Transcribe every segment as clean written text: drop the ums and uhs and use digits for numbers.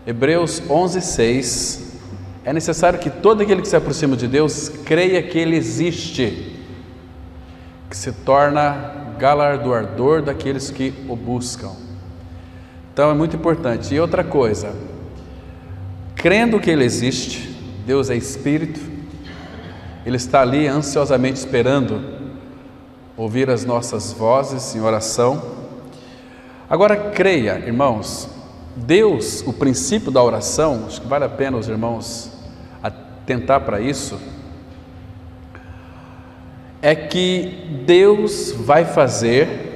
Hebreus 11:6. É necessário que todo aquele que se aproxima de Deus creia que Ele existe, que se torna galardoador daqueles que o buscam. Então é muito importante. E outra coisa, crendo que Ele existe, Deus é Espírito, Ele está ali ansiosamente esperando ouvir as nossas vozes em oração. Agora creia, irmãos, Deus, o princípio da oração, acho que vale a pena os irmãos atentar para isso, é que Deus vai fazer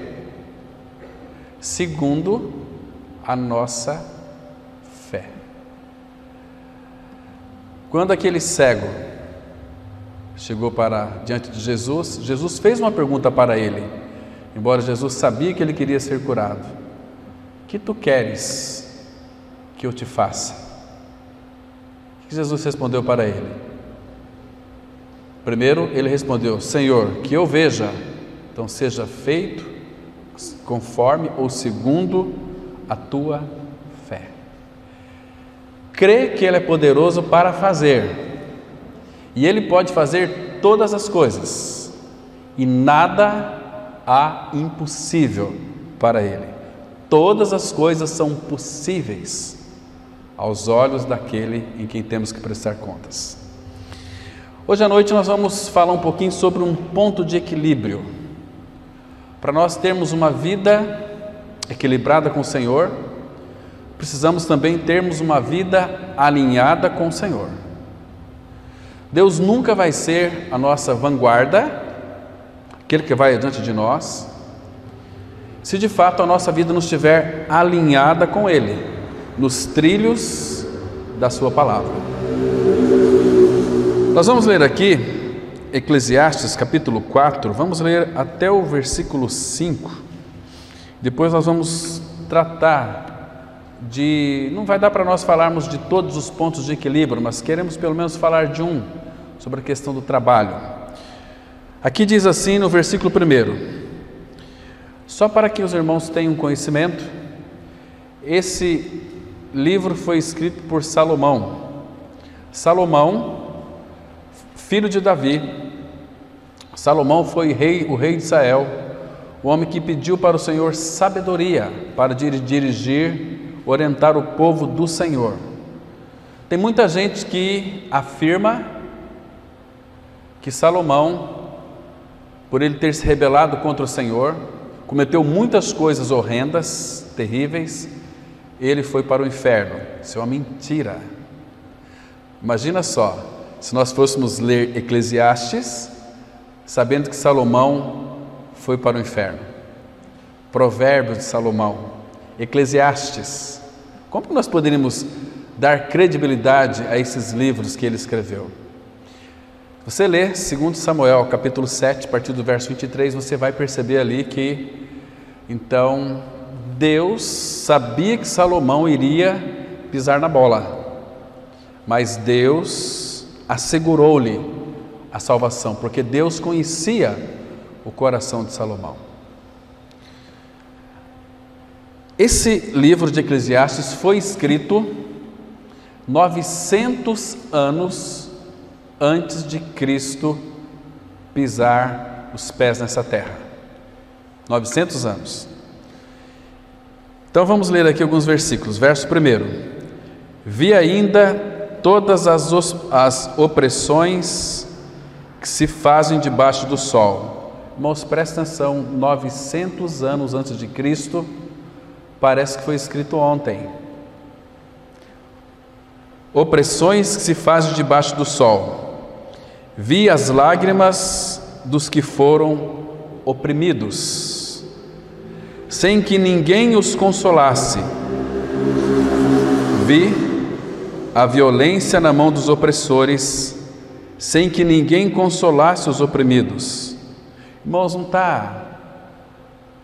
segundo a nossa fé. Quando aquele cego chegou para diante de Jesus, Jesus fez uma pergunta para ele, embora Jesus sabia que ele queria ser curado: o que tu queres que eu te faça? O que Jesus respondeu para ele? Primeiro ele respondeu: Senhor, que eu veja. Então seja feito conforme ou segundo a tua fé. Crê que Ele é poderoso para fazer, e Ele pode fazer todas as coisas, e nada há impossível para Ele. Todas as coisas são possíveis aos olhos daquele em quem temos que prestar contas. Hoje à noite nós vamos falar um pouquinho sobre um ponto de equilíbrio. Para nós termos uma vida equilibrada com o Senhor, precisamos também termos uma vida alinhada com o Senhor. Deus nunca vai ser a nossa vanguarda, aquele que vai adiante de nós, se de fato a nossa vida não estiver alinhada com Ele, nos trilhos da sua palavra. Nós vamos ler aqui Eclesiastes capítulo 4, vamos ler até o versículo 5, depois nós vamos tratar não vai dar para nós falarmos de todos os pontos de equilíbrio, mas queremos pelo menos falar de um, sobre a questão do trabalho. Aqui diz assim no versículo 1, só para que os irmãos tenham conhecimento, esse livro foi escrito por Salomão. Salomão, filho de Davi. Salomão foi o rei de Israel, o homem que pediu para o Senhor sabedoria para dirigir, orientar o povo do Senhor. Tem muita gente que afirma que Salomão, por ele ter se rebelado contra o Senhor, cometeu muitas coisas horrendas, terríveis, ele foi para o inferno. Isso é uma mentira. Imagina só, se nós fôssemos ler Eclesiastes, sabendo que Salomão foi para o inferno. Provérbios de Salomão, Eclesiastes. Como que nós poderíamos dar credibilidade a esses livros que ele escreveu? Você lê 2 Samuel, capítulo 7, a partir do verso 23, você vai perceber ali que, então, Deus sabia que Salomão iria pisar na bola, mas Deus assegurou-lhe a salvação, porque Deus conhecia o coração de Salomão. Esse livro de Eclesiastes foi escrito 900 anos antes de Cristo pisar os pés nessa terra. 900 anos. Então vamos ler aqui alguns versículos. Verso 1: Vi ainda todas as opressões que se fazem debaixo do sol. Irmãos, presta atenção, 900 anos antes de Cristo, parece que foi escrito ontem. Opressões que se fazem debaixo do sol. Vi as lágrimas dos que foram oprimidos, sem que ninguém os consolasse. Vi a violência na mão dos opressores, sem que ninguém consolasse os oprimidos. Irmãos, não está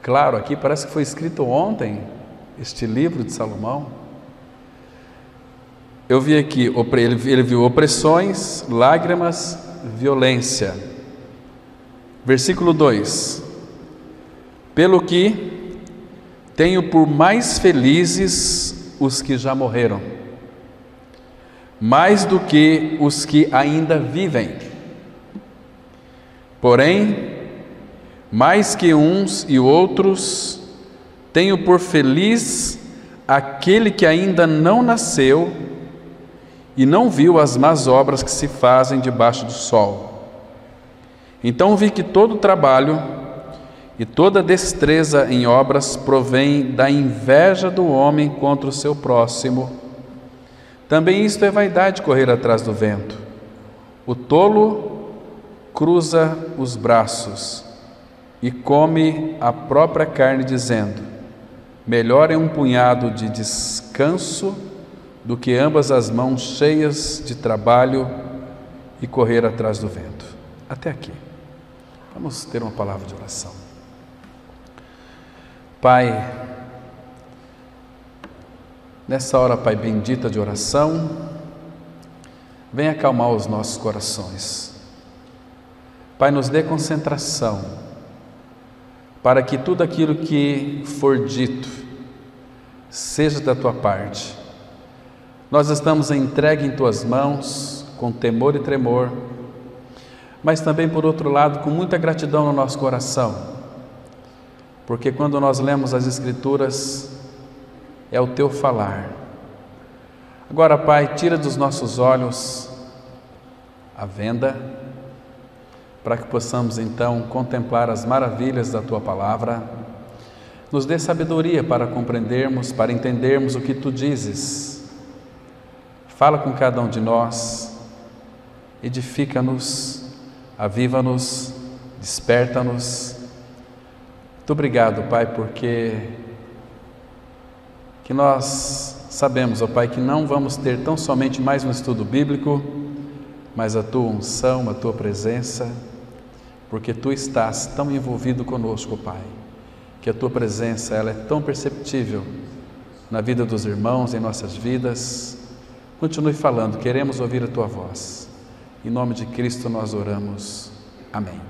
claro aqui? Parece que foi escrito ontem, este livro de Salomão. Eu vi aqui, ele viu opressões, lágrimas, violência. Versículo 2: Pelo que tenho por mais felizes os que já morreram. mais do que os que ainda vivem. Porém, mais que uns e outros, tenho por feliz aquele que ainda não nasceu e não viu as más obras que se fazem debaixo do sol. Então vi que todo trabalho e toda destreza em obras provém da inveja do homem contra o seu próximo. Também isto é vaidade, correr atrás do vento. O tolo cruza os braços e come a própria carne, dizendo: melhor é um punhado de descanso do que ambas as mãos cheias de trabalho e correr atrás do vento. Até aqui. Vamos ter uma palavra de oração. Pai, nessa hora, Pai, bendita de oração, vem acalmar os nossos corações. Pai, nos dê concentração, para que tudo aquilo que for dito seja da Tua parte. Nós estamos entregues em Tuas mãos, com temor e tremor, mas também, por outro lado, com muita gratidão no nosso coração, porque quando nós lemos as Escrituras, é o Teu falar. Agora, Pai, tira dos nossos olhos a venda, para que possamos então contemplar as maravilhas da Tua palavra. Nos dê sabedoria para compreendermos, para entendermos o que Tu dizes. Fala com cada um de nós, edifica-nos, aviva-nos, desperta-nos. Muito obrigado, Pai, porque que nós sabemos, ó Pai, que não vamos ter tão somente mais um estudo bíblico, mas a Tua unção, a Tua presença, porque Tu estás tão envolvido conosco, Pai, que a Tua presença ela é tão perceptível na vida dos irmãos, em nossas vidas. Continue falando, queremos ouvir a Tua voz. Em nome de Cristo nós oramos. Amém.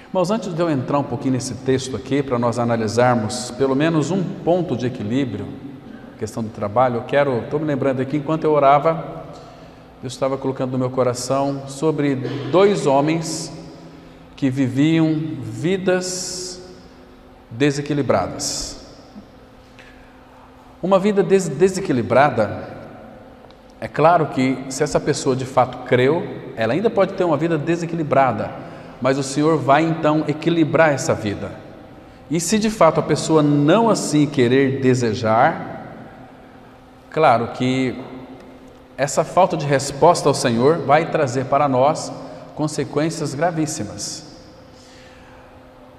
Irmãos, antes de eu entrar um pouquinho nesse texto aqui, para nós analisarmos pelo menos um ponto de equilíbrio, questão do trabalho, estou me lembrando aqui, enquanto eu orava, Deus estava colocando no meu coração sobre dois homens que viviam vidas desequilibradas. Uma vida desequilibrada, é claro que se essa pessoa de fato creu, ela ainda pode ter uma vida desequilibrada, mas o Senhor vai então equilibrar essa vida. E se de fato a pessoa não assim querer desejar, claro que essa falta de resposta ao Senhor vai trazer para nós consequências gravíssimas.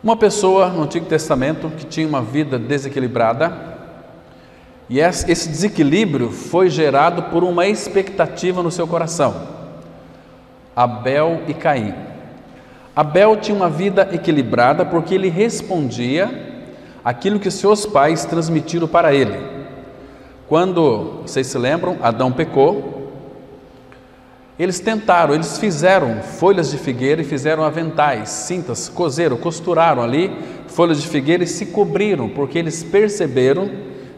Uma pessoa no Antigo Testamento que tinha uma vida desequilibrada, e esse desequilíbrio foi gerado por uma expectativa no seu coração. Abel e Caim. Abel tinha uma vida equilibrada porque ele respondia aquilo que seus pais transmitiram para ele. Quando, vocês se lembram, Adão pecou, eles fizeram folhas de figueira e fizeram aventais, cintas, costuraram ali folhas de figueira e se cobriram, porque eles perceberam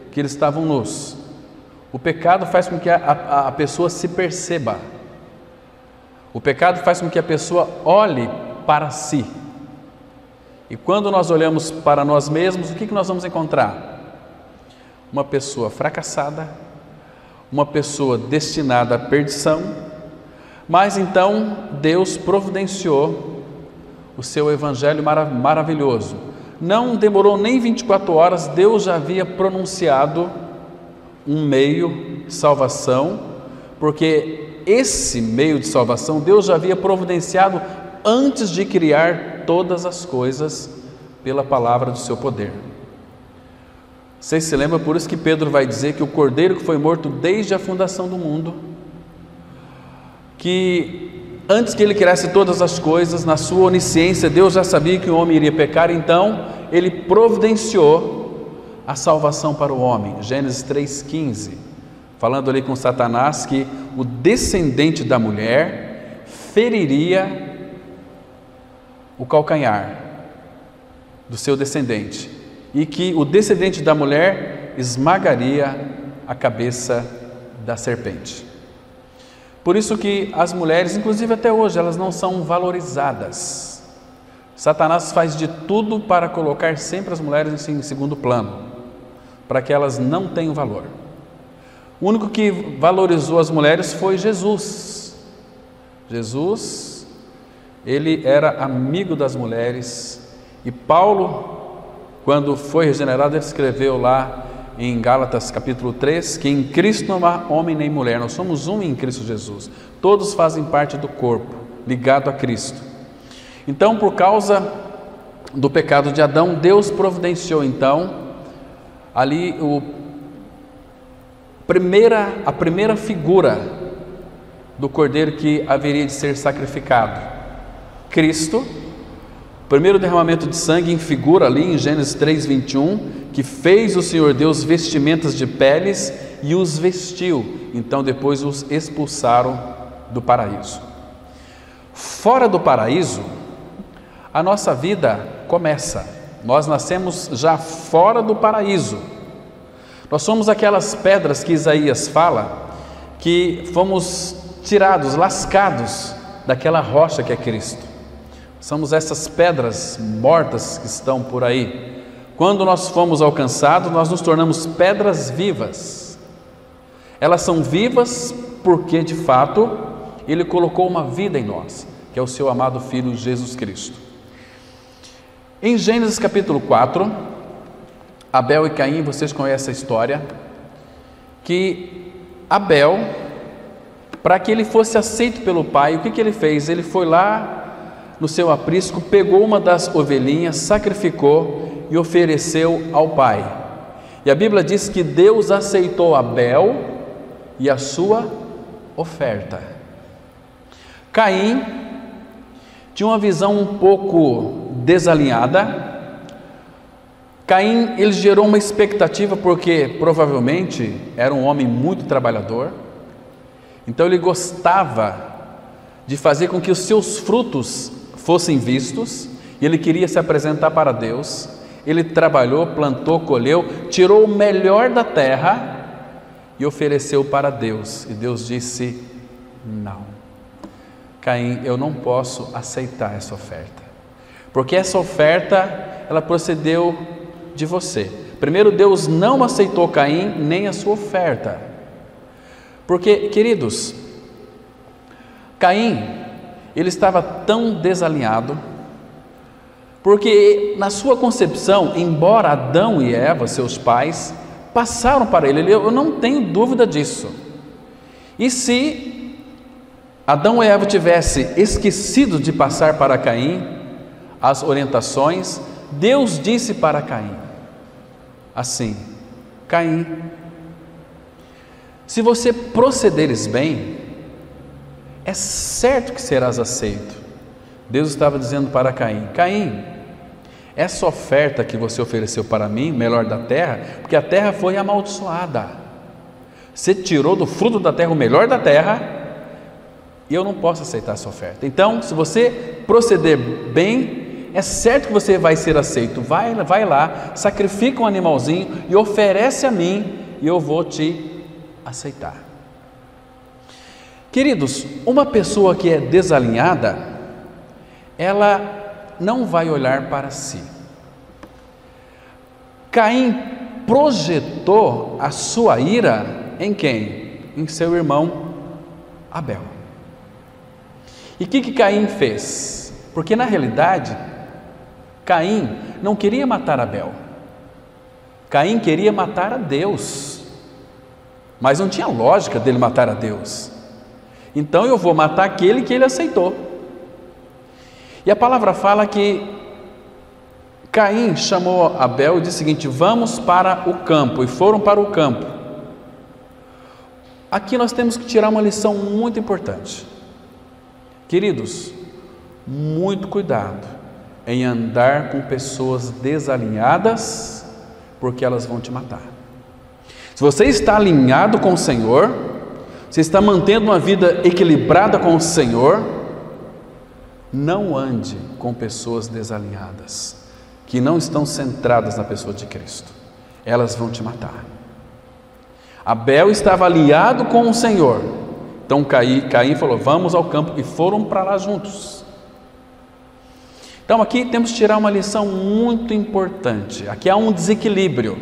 que eles estavam nus. O pecado faz com que a pessoa se perceba. O pecado faz com que a pessoa olhe para si. E quando nós olhamos para nós mesmos, o que nós vamos encontrar? Uma pessoa fracassada, uma pessoa destinada à perdição, mas então Deus providenciou o seu evangelho maravilhoso. Não demorou nem 24 horas, Deus já havia pronunciado um meio de salvação, porque esse meio de salvação Deus já havia providenciado antes de criar todas as coisas pela palavra do seu poder. Vocês se lembram, por isso que Pedro vai dizer que o Cordeiro que foi morto desde a fundação do mundo, que antes que ele criasse todas as coisas, na sua onisciência, Deus já sabia que o homem iria pecar, então ele providenciou a salvação para o homem. Gênesis 3,15, falando ali com Satanás que o descendente da mulher feriria o calcanhar do seu descendente e que o descendente da mulher esmagaria a cabeça da serpente. Por isso que as mulheres, inclusive até hoje, elas não são valorizadas. Satanás faz de tudo para colocar sempre as mulheres em segundo plano, para que elas não tenham valor. O único que valorizou as mulheres foi Jesus. Jesus, ele era amigo das mulheres, e Paulo, quando foi regenerado, ele escreveu lá em Gálatas capítulo 3, que em Cristo não há homem nem mulher, nós somos um em Cristo Jesus, todos fazem parte do corpo, ligado a Cristo. Então, por causa do pecado de Adão, Deus providenciou então ali a primeira figura do cordeiro que haveria de ser sacrificado, Cristo. O primeiro derramamento de sangue em figura ali em Gênesis 3:21, que fez o Senhor Deus vestimentas de peles e os vestiu, então depois os expulsaram do paraíso. Fora do paraíso, a nossa vida começa. Nós nascemos já fora do paraíso. Nós somos aquelas pedras que Isaías fala, que fomos tirados, lascados daquela rocha que é Cristo. Somos essas pedras mortas que estão por aí. Quando nós fomos alcançados, nós nos tornamos pedras vivas. Elas são vivas porque, de fato, Ele colocou uma vida em nós, que é o seu amado Filho Jesus Cristo. Em Gênesis capítulo 4, Abel e Caim, vocês conhecem a história, que Abel, para que ele fosse aceito pelo pai, o que ele fez? Ele foi lá no seu aprisco, pegou uma das ovelhinhas, sacrificou e ofereceu ao pai. E a Bíblia diz que Deus aceitou Abel e a sua oferta. Caim tinha uma visão um pouco desalinhada. Caim, ele gerou uma expectativa porque provavelmente era um homem muito trabalhador. Então ele gostava de fazer com que os seus frutos fossem vistos, e ele queria se apresentar para Deus. Ele trabalhou, plantou, colheu, tirou o melhor da terra e ofereceu para Deus. E Deus disse: não, Caim, eu não posso aceitar essa oferta, porque essa oferta, ela procedeu de você. Primeiro, Deus não aceitou Caim nem a sua oferta, porque, queridos, Caim, ele estava tão desalinhado, porque na sua concepção, embora Adão e Eva, seus pais, passaram para ele, eu não tenho dúvida disso. E se Adão e Eva tivessem esquecido de passar para Caim as orientações, Deus disse para Caim assim: Caim, se você procederes bem, é certo que serás aceito. Deus estava dizendo para Caim: Caim, essa oferta que você ofereceu para mim, melhor da terra, porque a terra foi amaldiçoada, você tirou do fruto da terra o melhor da terra, e eu não posso aceitar essa oferta. Então, se você proceder bem, é certo que você vai ser aceito. Vai lá, sacrifica um animalzinho e oferece a mim, e eu vou te aceitar. Queridos, uma pessoa que é desalinhada, ela não vai olhar para si. Caim projetou a sua ira em quem? Em seu irmão Abel. E o que Caim fez? Porque na realidade, Caim não queria matar Abel. Caim queria matar a Deus, mas não tinha lógica dele matar a Deus. Então eu vou matar aquele que ele aceitou. E a palavra fala que Caim chamou Abel e disse o seguinte: vamos para o campo. E foram para o campo. Aqui nós temos que tirar uma lição muito importante. Queridos, muito cuidado em andar com pessoas desalinhadas, porque elas vão te matar. Se você está alinhado com o Senhor, você está mantendo uma vida equilibrada com o Senhor, não ande com pessoas desalinhadas, que não estão centradas na pessoa de Cristo. Elas vão te matar. Abel estava alinhado com o Senhor, Então Caim falou: vamos ao campo, e foram para lá juntos. Então aqui temos que tirar uma lição muito importante. Aqui há um desequilíbrio.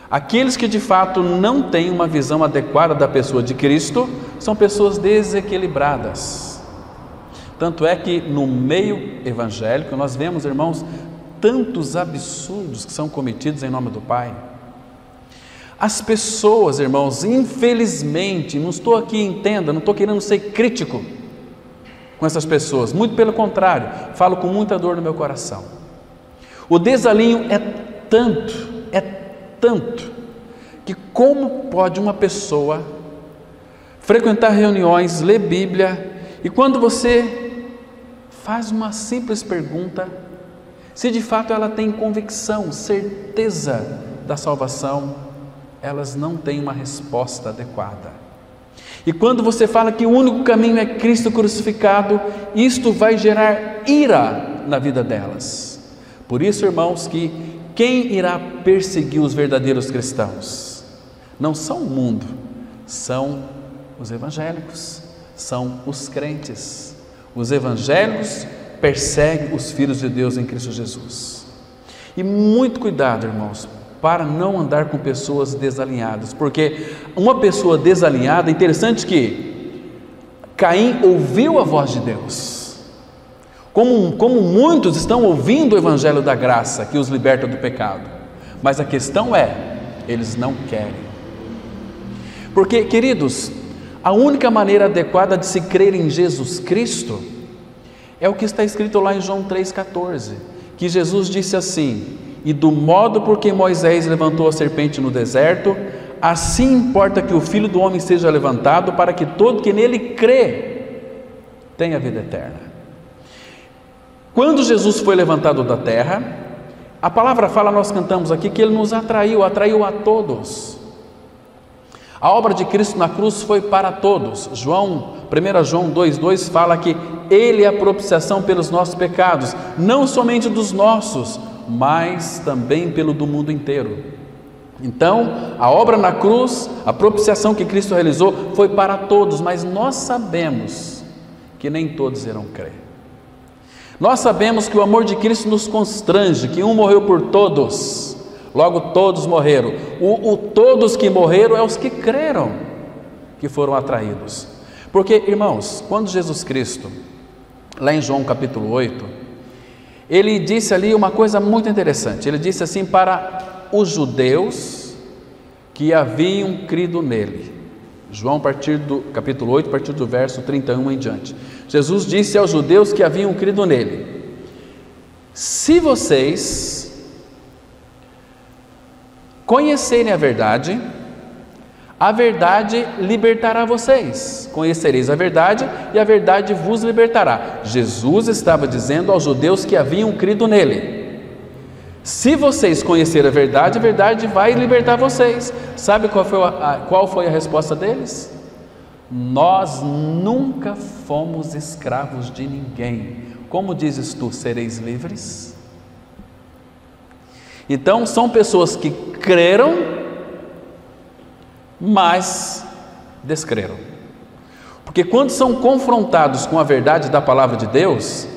Aqueles que de fato não têm uma visão adequada da pessoa de Cristo são pessoas desequilibradas. Tanto é que no meio evangélico nós vemos, irmãos, tantos absurdos que são cometidos em nome do Pai. As pessoas, irmãos, infelizmente, não estou aqui, entenda, não estou querendo ser crítico com essas pessoas, muito pelo contrário, falo com muita dor no meu coração. O desalinho é tanto, que como pode uma pessoa frequentar reuniões, ler Bíblia, e quando você faz uma simples pergunta, se de fato ela tem convicção, certeza da salvação, elas não têm uma resposta adequada. E quando você fala que o único caminho é Cristo crucificado, isto vai gerar ira na vida delas. Por isso, irmãos, que quem irá perseguir os verdadeiros cristãos? Não são o mundo, são os evangélicos, são os crentes. Os evangélicos perseguem os filhos de Deus em Cristo Jesus. E muito cuidado, irmãos, para não andar com pessoas desalinhadas, porque uma pessoa desalinhada, é interessante que Caim ouviu a voz de Deus, como muitos estão ouvindo o evangelho da graça que os liberta do pecado, mas a questão é, eles não querem. Porque, queridos, a única maneira adequada de se crer em Jesus Cristo é o que está escrito lá em João 3,14, que Jesus disse assim: e do modo por que Moisés levantou a serpente no deserto, assim importa que o Filho do Homem seja levantado, para que todo que nele crê tenha vida eterna. Quando Jesus foi levantado da terra, a palavra fala, nós cantamos aqui, que ele nos atraiu a todos. A obra de Cristo na cruz foi para todos. 1 João 2,2 fala que ele é a propiciação pelos nossos pecados, não somente dos nossos, mas também pelo do mundo inteiro. Então, a obra na cruz, a propiciação que Cristo realizou, foi para todos, mas nós sabemos que nem todos irão crer. Nós sabemos que o amor de Cristo nos constrange, que um morreu por todos, logo todos morreram. O todos que morreram é os que creram, que foram atraídos. Porque, irmãos, quando Jesus Cristo, lá em João capítulo 8, ele disse ali uma coisa muito interessante. Ele disse assim para os judeus que haviam crido nele. João, a partir do capítulo 8, a partir do verso 31 em diante. Jesus disse aos judeus que haviam crido nele: se vocês conhecerem a verdade libertará vocês. Conhecereis a verdade e a verdade vos libertará. Jesus estava dizendo aos judeus que haviam crido nele: se vocês conhecerem a verdade vai libertar vocês. Sabe qual foi a resposta deles? Nós nunca fomos escravos de ninguém. Como dizes tu, sereis livres? Então são pessoas que creram, mas descreram. Porque quando são confrontados com a verdade da palavra de Deus,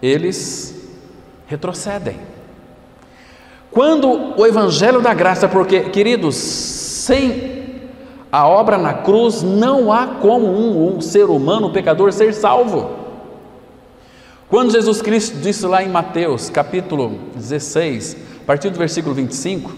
eles retrocedem. Quando o evangelho da graça, porque, queridos, sem a obra na cruz, não há como um ser humano, um pecador, ser salvo. Quando Jesus Cristo disse lá em Mateus, capítulo 16, a partir do versículo 25,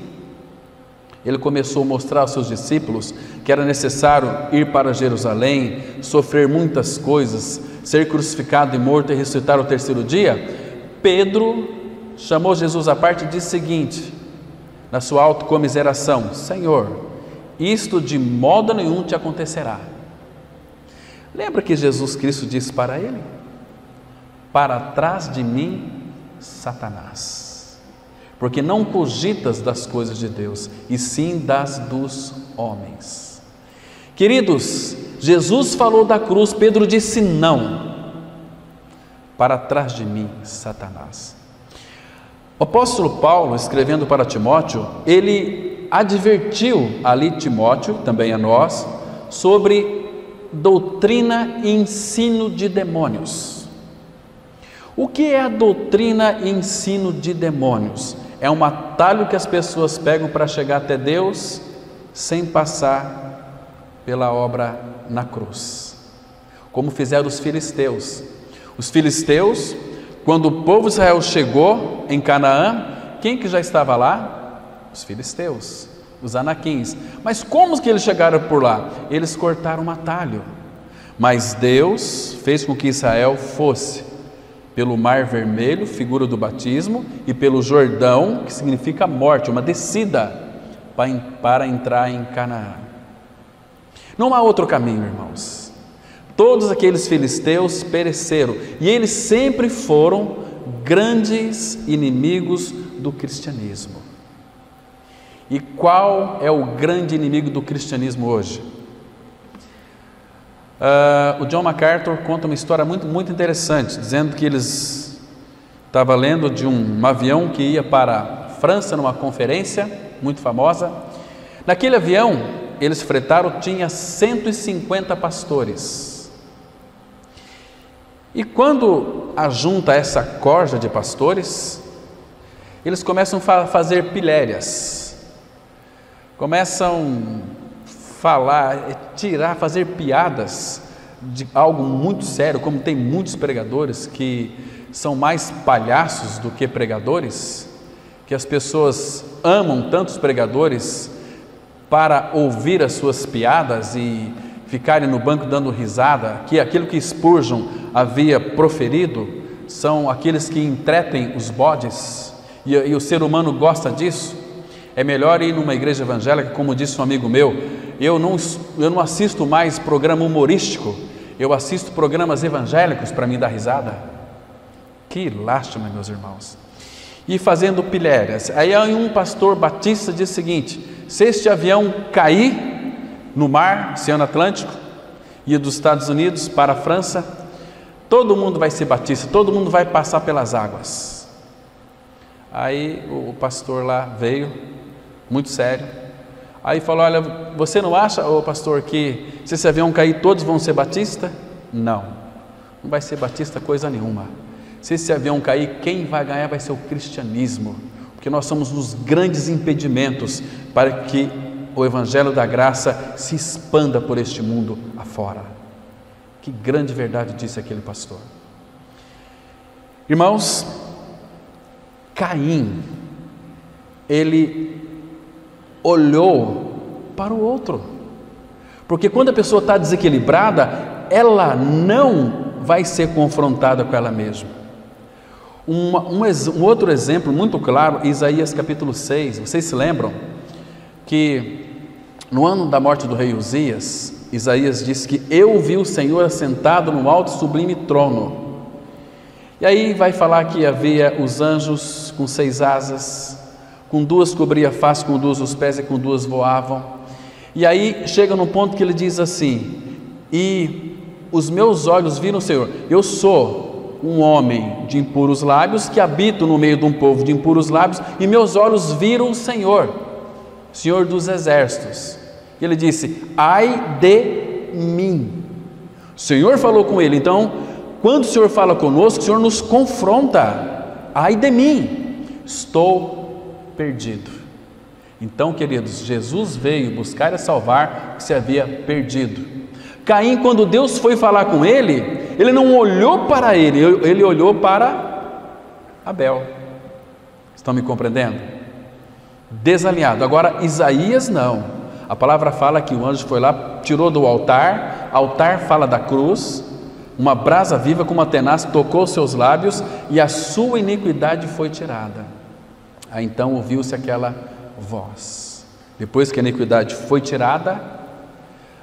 ele começou a mostrar aos seus discípulos que era necessário ir para Jerusalém, sofrer muitas coisas, ser crucificado e morto e ressuscitar ao terceiro dia. Pedro chamou Jesus à parte e disse o seguinte, na sua autocomiseração: Senhor, isto de modo nenhum te acontecerá. Lembra que Jesus Cristo disse para ele: para trás de mim, Satanás, porque não cogitas das coisas de Deus, e sim das dos homens. Queridos, Jesus falou da cruz, Pedro disse não. Para trás de mim, Satanás. O apóstolo Paulo, escrevendo para Timóteo, ele advertiu ali Timóteo, também a nós, sobre doutrina e ensino de demônios. O que é a doutrina e ensino de demônios? É um atalho que as pessoas pegam para chegar até Deus sem passar pela obra na cruz, como fizeram os filisteus. Os filisteus, quando o povo de Israel chegou em Canaã, quem que já estava lá? Os filisteus, os anaquins. Mas como que eles chegaram por lá? Eles cortaram um atalho. Mas Deus fez com que Israel fosse pelo Mar Vermelho, figura do batismo, e pelo Jordão, que significa morte, uma descida para entrar em Canaã. Não há outro caminho, irmãos. Todos aqueles filisteus pereceram, e eles sempre foram grandes inimigos do cristianismo. E qual é o grande inimigo do cristianismo hoje? O John MacArthur conta uma história muito interessante, dizendo que eles estavam lendo de um avião que ia para a França numa conferência muito famosa. Naquele avião, eles fretaram, tinha 150 pastores. E quando ajunta essa corja de pastores, eles começam a fazer pilhérias, começam falar, fazer piadas de algo muito sério, como tem muitos pregadores que são mais palhaços do que pregadores, que as pessoas amam tantos pregadores para ouvir as suas piadas e ficarem no banco dando risada, que aquilo que Spurgeon havia proferido são aqueles que entretem os bodes, e o ser humano gosta disso. É melhor ir numa igreja evangélica, como disse um amigo meu, eu não assisto mais programa humorístico, eu assisto programas evangélicos para me dar risada. Que lástima, meus irmãos. E fazendo pilhérias. Aí um pastor batista diz o seguinte: se este avião cair no mar, Oceano Atlântico, e dos Estados Unidos para a França, todo mundo vai ser batista, todo mundo vai passar pelas águas. Aí o pastor lá veio, muito sério, aí falou: olha, você não acha, ô pastor, que se esse avião cair todos vão ser batista? Não vai ser batista coisa nenhuma. Se esse avião cair, quem vai ganhar vai ser o cristianismo, porque nós somos os grandes impedimentos para que o evangelho da graça se expanda por este mundo afora. Que grande verdade disse aquele pastor. Irmãos, Caim, ele olhou para o outro, porque quando a pessoa está desequilibrada, ela não vai ser confrontada com ela mesma. Um outro exemplo muito claro, Isaías capítulo 6, vocês se lembram que no ano da morte do rei Uzias, Isaías disse que eu vi o Senhor assentado no alto e sublime trono. E aí vai falar que havia os anjos com 6 asas, com 2 cobria a face, com 2 os pés e com 2 voavam. E aí chega no ponto que ele diz assim: e os meus olhos viram o Senhor. Eu sou um homem de impuros lábios, que habito no meio de um povo de impuros lábios, e meus olhos viram o Senhor, Senhor dos exércitos. E ele disse: ai de mim. O Senhor falou com ele. Então, quando o Senhor fala conosco, o Senhor nos confronta. Ai de mim, estou perdido. Então, queridos, Jesus veio buscar e salvar o que se havia perdido. Caim, quando Deus foi falar com ele não olhou para ele olhou para Abel. Estão me compreendendo? Desalinhado. Agora, Isaías não. A palavra fala que o anjo foi lá, tirou do altar, fala da cruz, uma brasa viva com uma tenaz tocou seus lábios e a sua iniquidade foi tirada. Aí então ouviu-se aquela voz. Depois que a iniquidade foi tirada,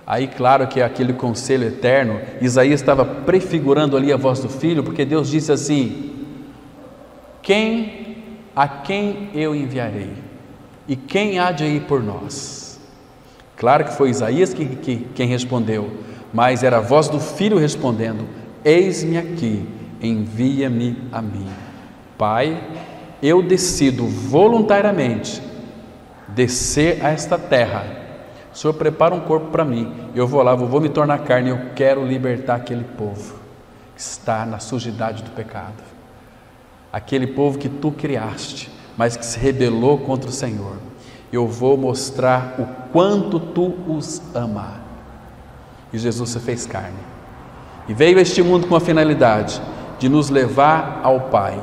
aí claro que aquele conselho eterno, Isaías estava prefigurando ali a voz do Filho, porque Deus disse assim: a quem eu enviarei? E quem há de ir por nós? Claro que foi Isaías quem respondeu, mas era a voz do Filho respondendo: eis-me aqui, envia-me a mim. Pai, eu decido voluntariamente descer a esta terra O Senhor prepara um corpo para mim, eu vou lá, vou me tornar carne, eu quero libertar aquele povo que está na sujidade do pecado, aquele povo que tu criaste, mas que se rebelou contra o Senhor. Eu vou mostrar o quanto tu os ama. E Jesus se fez carne e veio a este mundo com a finalidade de nos levar ao Pai.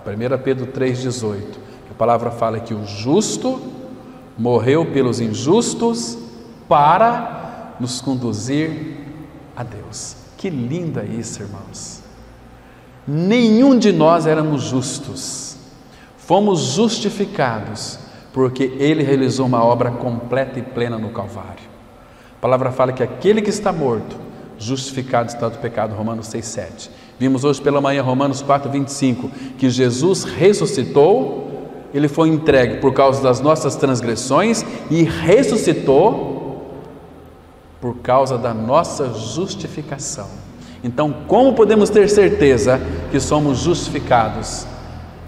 1 Pedro 3,18, que a palavra fala que o justo morreu pelos injustos para nos conduzir a Deus. Que lindo é isso, irmãos. Nenhum de nós éramos justos, fomos justificados porque Ele realizou uma obra completa e plena no Calvário. A palavra fala que aquele que está morto, justificado está do pecado, Romanos 6,7. Vimos hoje pela manhã, Romanos 4,25, que Jesus ressuscitou, Ele foi entregue por causa das nossas transgressões e ressuscitou por causa da nossa justificação. Então, como podemos ter certeza que somos justificados?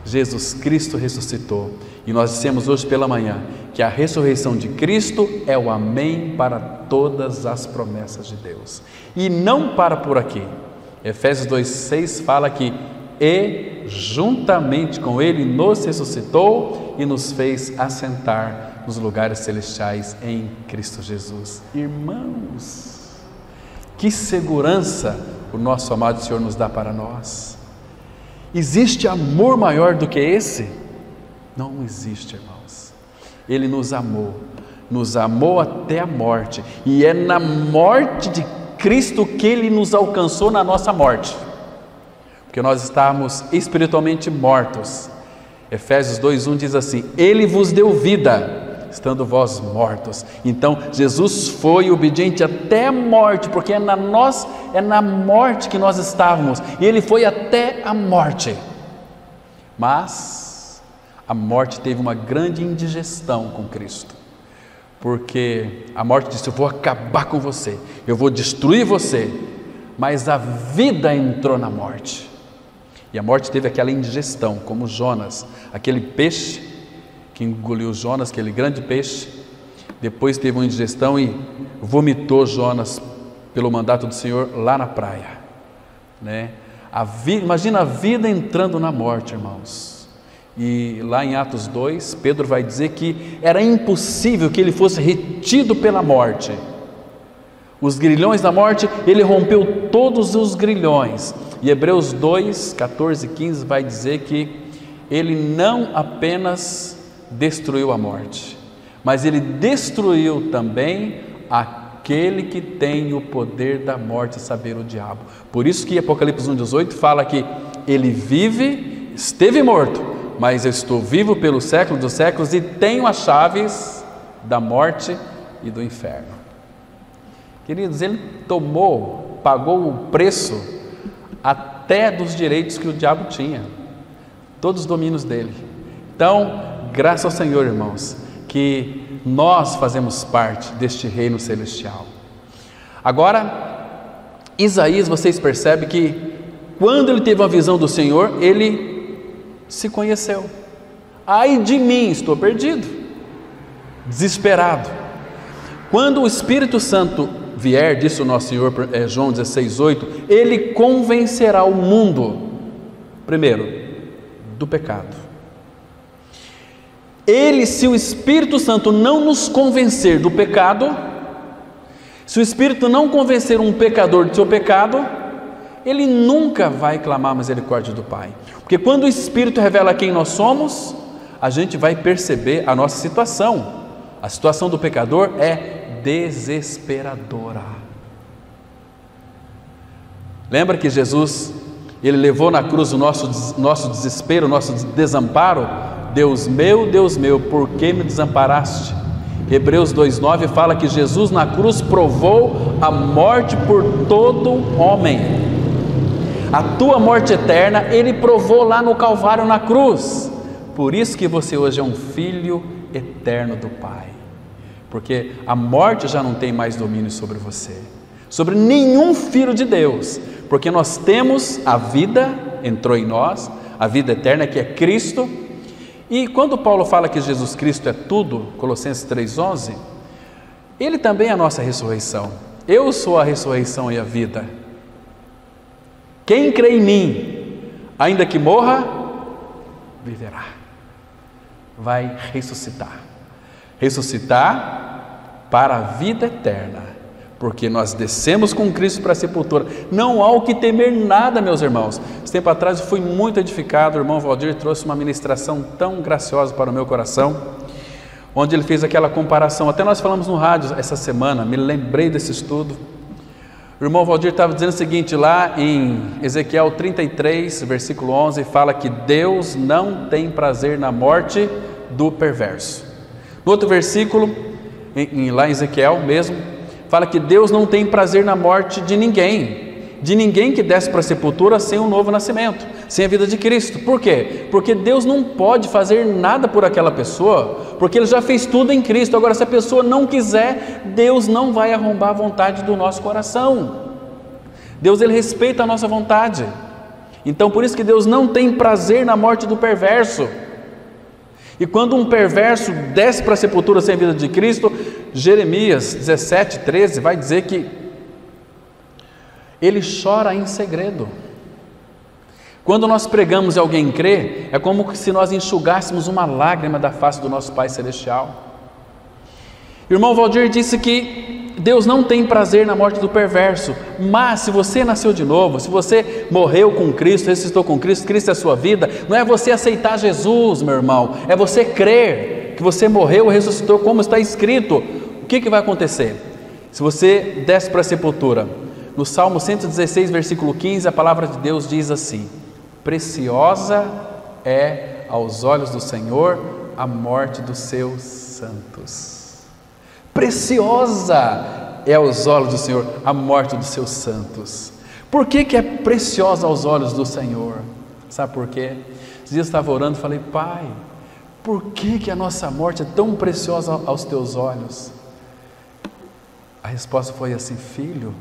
Jesus Cristo ressuscitou, e nós dissemos hoje pela manhã que a ressurreição de Cristo é o amém para todas as promessas de Deus. E não para por aqui. Efésios 2,6 fala que e juntamente com Ele nos ressuscitou e nos fez assentar nos lugares celestiais em Cristo Jesus. Irmãos, que segurança o nosso amado Senhor nos dá para nós. Existe amor maior do que esse? Não existe, irmãos. Ele nos amou até a morte, e é na morte de Cristo que Ele nos alcançou na nossa morte, porque nós estávamos espiritualmente mortos. Efésios 2,1 diz assim: Ele vos deu vida, estando vós mortos. Então Jesus foi obediente até a morte, porque é na morte que nós estávamos, e Ele foi até a morte. Mas a morte teve uma grande indigestão com Cristo, porque a morte disse: eu vou acabar com você, eu vou destruir você. Mas a vida entrou na morte, e a morte teve aquela indigestão, como Jonas, aquele peixe que engoliu Jonas, aquele grande peixe, depois teve uma indigestão e vomitou Jonas pelo mandato do Senhor lá na praia, né? Imagina a vida entrando na morte, irmãos. E lá em Atos 2, Pedro vai dizer que era impossível que ele fosse retido pela morte. Os grilhões da morte, ele rompeu todos os grilhões. E Hebreus 2, 14 e 15 vai dizer que ele não apenas destruiu a morte, mas ele destruiu também aquele que tem o poder da morte, saber, o diabo. Por isso que Apocalipse 1,18 fala que ele vive, esteve morto, mas eu estou vivo pelo século dos séculos e tenho as chaves da morte e do inferno. Queridos, ele pagou o preço até dos direitos que o diabo tinha, todos os domínios dele. Então, graças ao Senhor, irmãos, que nós fazemos parte deste reino celestial. Agora, Isaías, vocês percebem que quando ele teve uma visão do Senhor, ele se conheceu. Ai de mim, estou perdido, desesperado. Quando o Espírito Santo vier, disse o nosso Senhor, João 16,8, Ele convencerá o mundo, primeiro, do pecado. Se o Espírito Santo não nos convencer do pecado, se o Espírito não convencer um pecador do seu pecado, ele nunca vai clamar a misericórdia do Pai. Porque quando o Espírito revela quem nós somos, a gente vai perceber a nossa situação. A situação do pecador é desesperadora. Lembra que Jesus, Ele levou na cruz o nosso desespero, o nosso desamparo? Deus meu, por que me desamparaste? Hebreus 2,9 fala que Jesus na cruz provou a morte por todo homem. A tua morte eterna Ele provou lá no Calvário, na cruz. Por isso que você hoje é um filho eterno do Pai, porque a morte já não tem mais domínio sobre você, sobre nenhum filho de Deus, porque nós temos a vida, entrou em nós, a vida eterna, que é Cristo. E quando Paulo fala que Jesus Cristo é tudo, Colossenses 3,11, Ele também é a nossa ressurreição. Eu sou a ressurreição e a vida. Quem crê em mim, ainda que morra, viverá. Vai ressuscitar. Ressuscitar para a vida eterna. Porque nós descemos com Cristo para a sepultura. Não há o que temer nada, meus irmãos. Esse tempo atrás eu fui muito edificado. O irmão Valdir trouxe uma ministração tão graciosa para o meu coração, onde ele fez aquela comparação. Até nós falamos no rádio essa semana, me lembrei desse estudo. O irmão Valdir estava dizendo o seguinte, lá em Ezequiel 33, versículo 11, fala que Deus não tem prazer na morte do perverso. No outro versículo, lá em Ezequiel mesmo, fala que Deus não tem prazer na morte de ninguém que desce para a sepultura sem um novo nascimento, sem a vida de Cristo. Por quê? Porque Deus não pode fazer nada por aquela pessoa, porque Ele já fez tudo em Cristo. Agora, se a pessoa não quiser, Deus não vai arrombar a vontade do nosso coração. Deus, Ele respeita a nossa vontade. Então, por isso que Deus não tem prazer na morte do perverso. E quando um perverso desce para a sepultura sem a vida de Cristo, Jeremias 17, 13 vai dizer que ele chora em segredo. Quando nós pregamos e alguém crê, é como se nós enxugássemos uma lágrima da face do nosso Pai Celestial. O irmão Valdir disse que Deus não tem prazer na morte do perverso, mas se você nasceu de novo, se você morreu com Cristo, ressuscitou com Cristo, Cristo é a sua vida, não é você aceitar Jesus, meu irmão, é você crer que você morreu e ressuscitou como está escrito. O que vai acontecer? Se você desce para a sepultura, no Salmo 116, versículo 15, a palavra de Deus diz assim: preciosa é aos olhos do Senhor a morte dos seus santos. Preciosa é aos olhos do Senhor a morte dos seus santos. Por que é preciosa aos olhos do Senhor? Sabe por quê? Esses dias eu estava orando e falei: Pai, por que a nossa morte é tão preciosa aos teus olhos? A resposta foi assim: filho,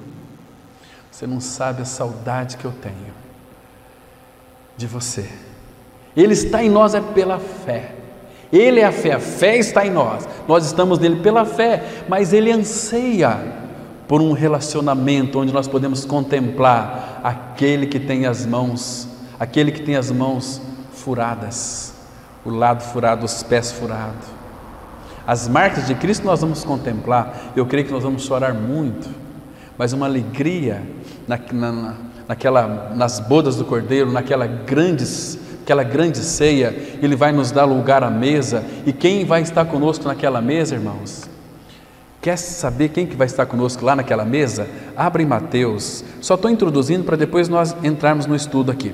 você não sabe a saudade que eu tenho de você. Ele está em nós é pela fé. Ele é a fé está em nós. Nós estamos nele pela fé, mas ele anseia por um relacionamento onde nós podemos contemplar aquele que tem as mãos furadas, o lado furado, os pés furados. As marcas de Cristo nós vamos contemplar. Eu creio que nós vamos chorar muito, mas uma alegria nas bodas do Cordeiro, naquela grande ceia. Ele vai nos dar lugar à mesa. E quem vai estar conosco naquela mesa, irmãos? Quer saber quem que vai estar conosco lá naquela mesa? Abre em Mateus. Só estou introduzindo para depois nós entrarmos no estudo aqui.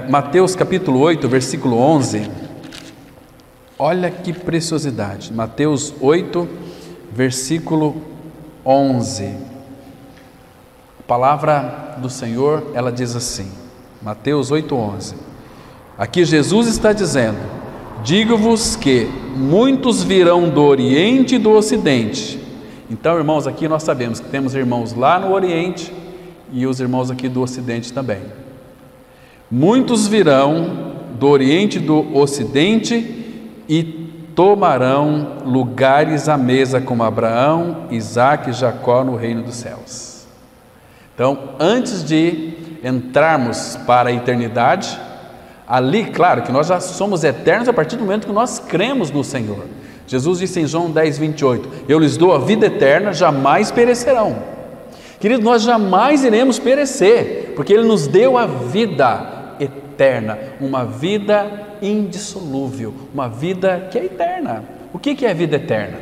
Mateus capítulo 8, versículo 11. Olha que preciosidade. Mateus 8, versículo 11. A palavra do Senhor, ela diz assim, Mateus 8:11. Aqui Jesus está dizendo: digo-vos que muitos virão do Oriente e do Ocidente. Então, irmãos, aqui nós sabemos que temos irmãos lá no Oriente e os irmãos aqui do Ocidente também. Muitos virão do Oriente e do Ocidente e tomarão lugares à mesa com Abraão, Isaque e Jacó no reino dos céus. Então, antes de entrarmos para a eternidade, ali, claro que nós já somos eternos a partir do momento que nós cremos no Senhor. Jesus disse em João 10, 28, eu lhes dou a vida eterna, jamais perecerão. Querido, nós jamais iremos perecer, porque Ele nos deu a vida eterna, uma vida indissolúvel, uma vida que é eterna. O que é a vida eterna?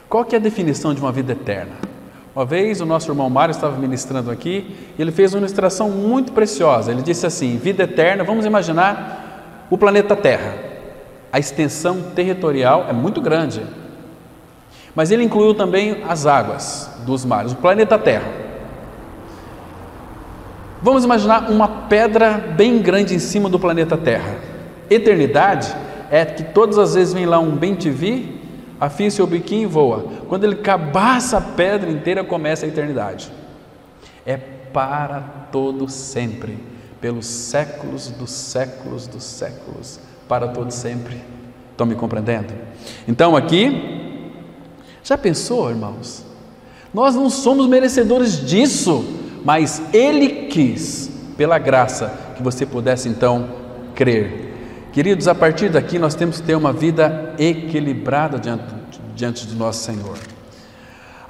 Qual que é a definição de uma vida eterna? Uma vez o nosso irmão Mário estava ministrando aqui e ele fez uma ilustração muito preciosa. Ele disse assim: vida eterna, vamos imaginar o planeta Terra. A extensão territorial é muito grande, mas ele incluiu também as águas dos mares, o planeta Terra. Vamos imaginar uma pedra bem grande em cima do planeta Terra. Eternidade é que todas as vezes vem lá um bem-te-vi, afia seu biquinho e voa. Quando ele cabaça a pedra inteira, começa a eternidade. É para todo sempre, pelos séculos dos séculos dos séculos, para todo sempre. Estão me compreendendo? Então aqui, Já pensou, irmãos? Nós não somos merecedores disso, mas Ele quis, pela graça, que você pudesse então crer. Queridos, a partir daqui nós temos que ter uma vida equilibrada diante do nosso Senhor.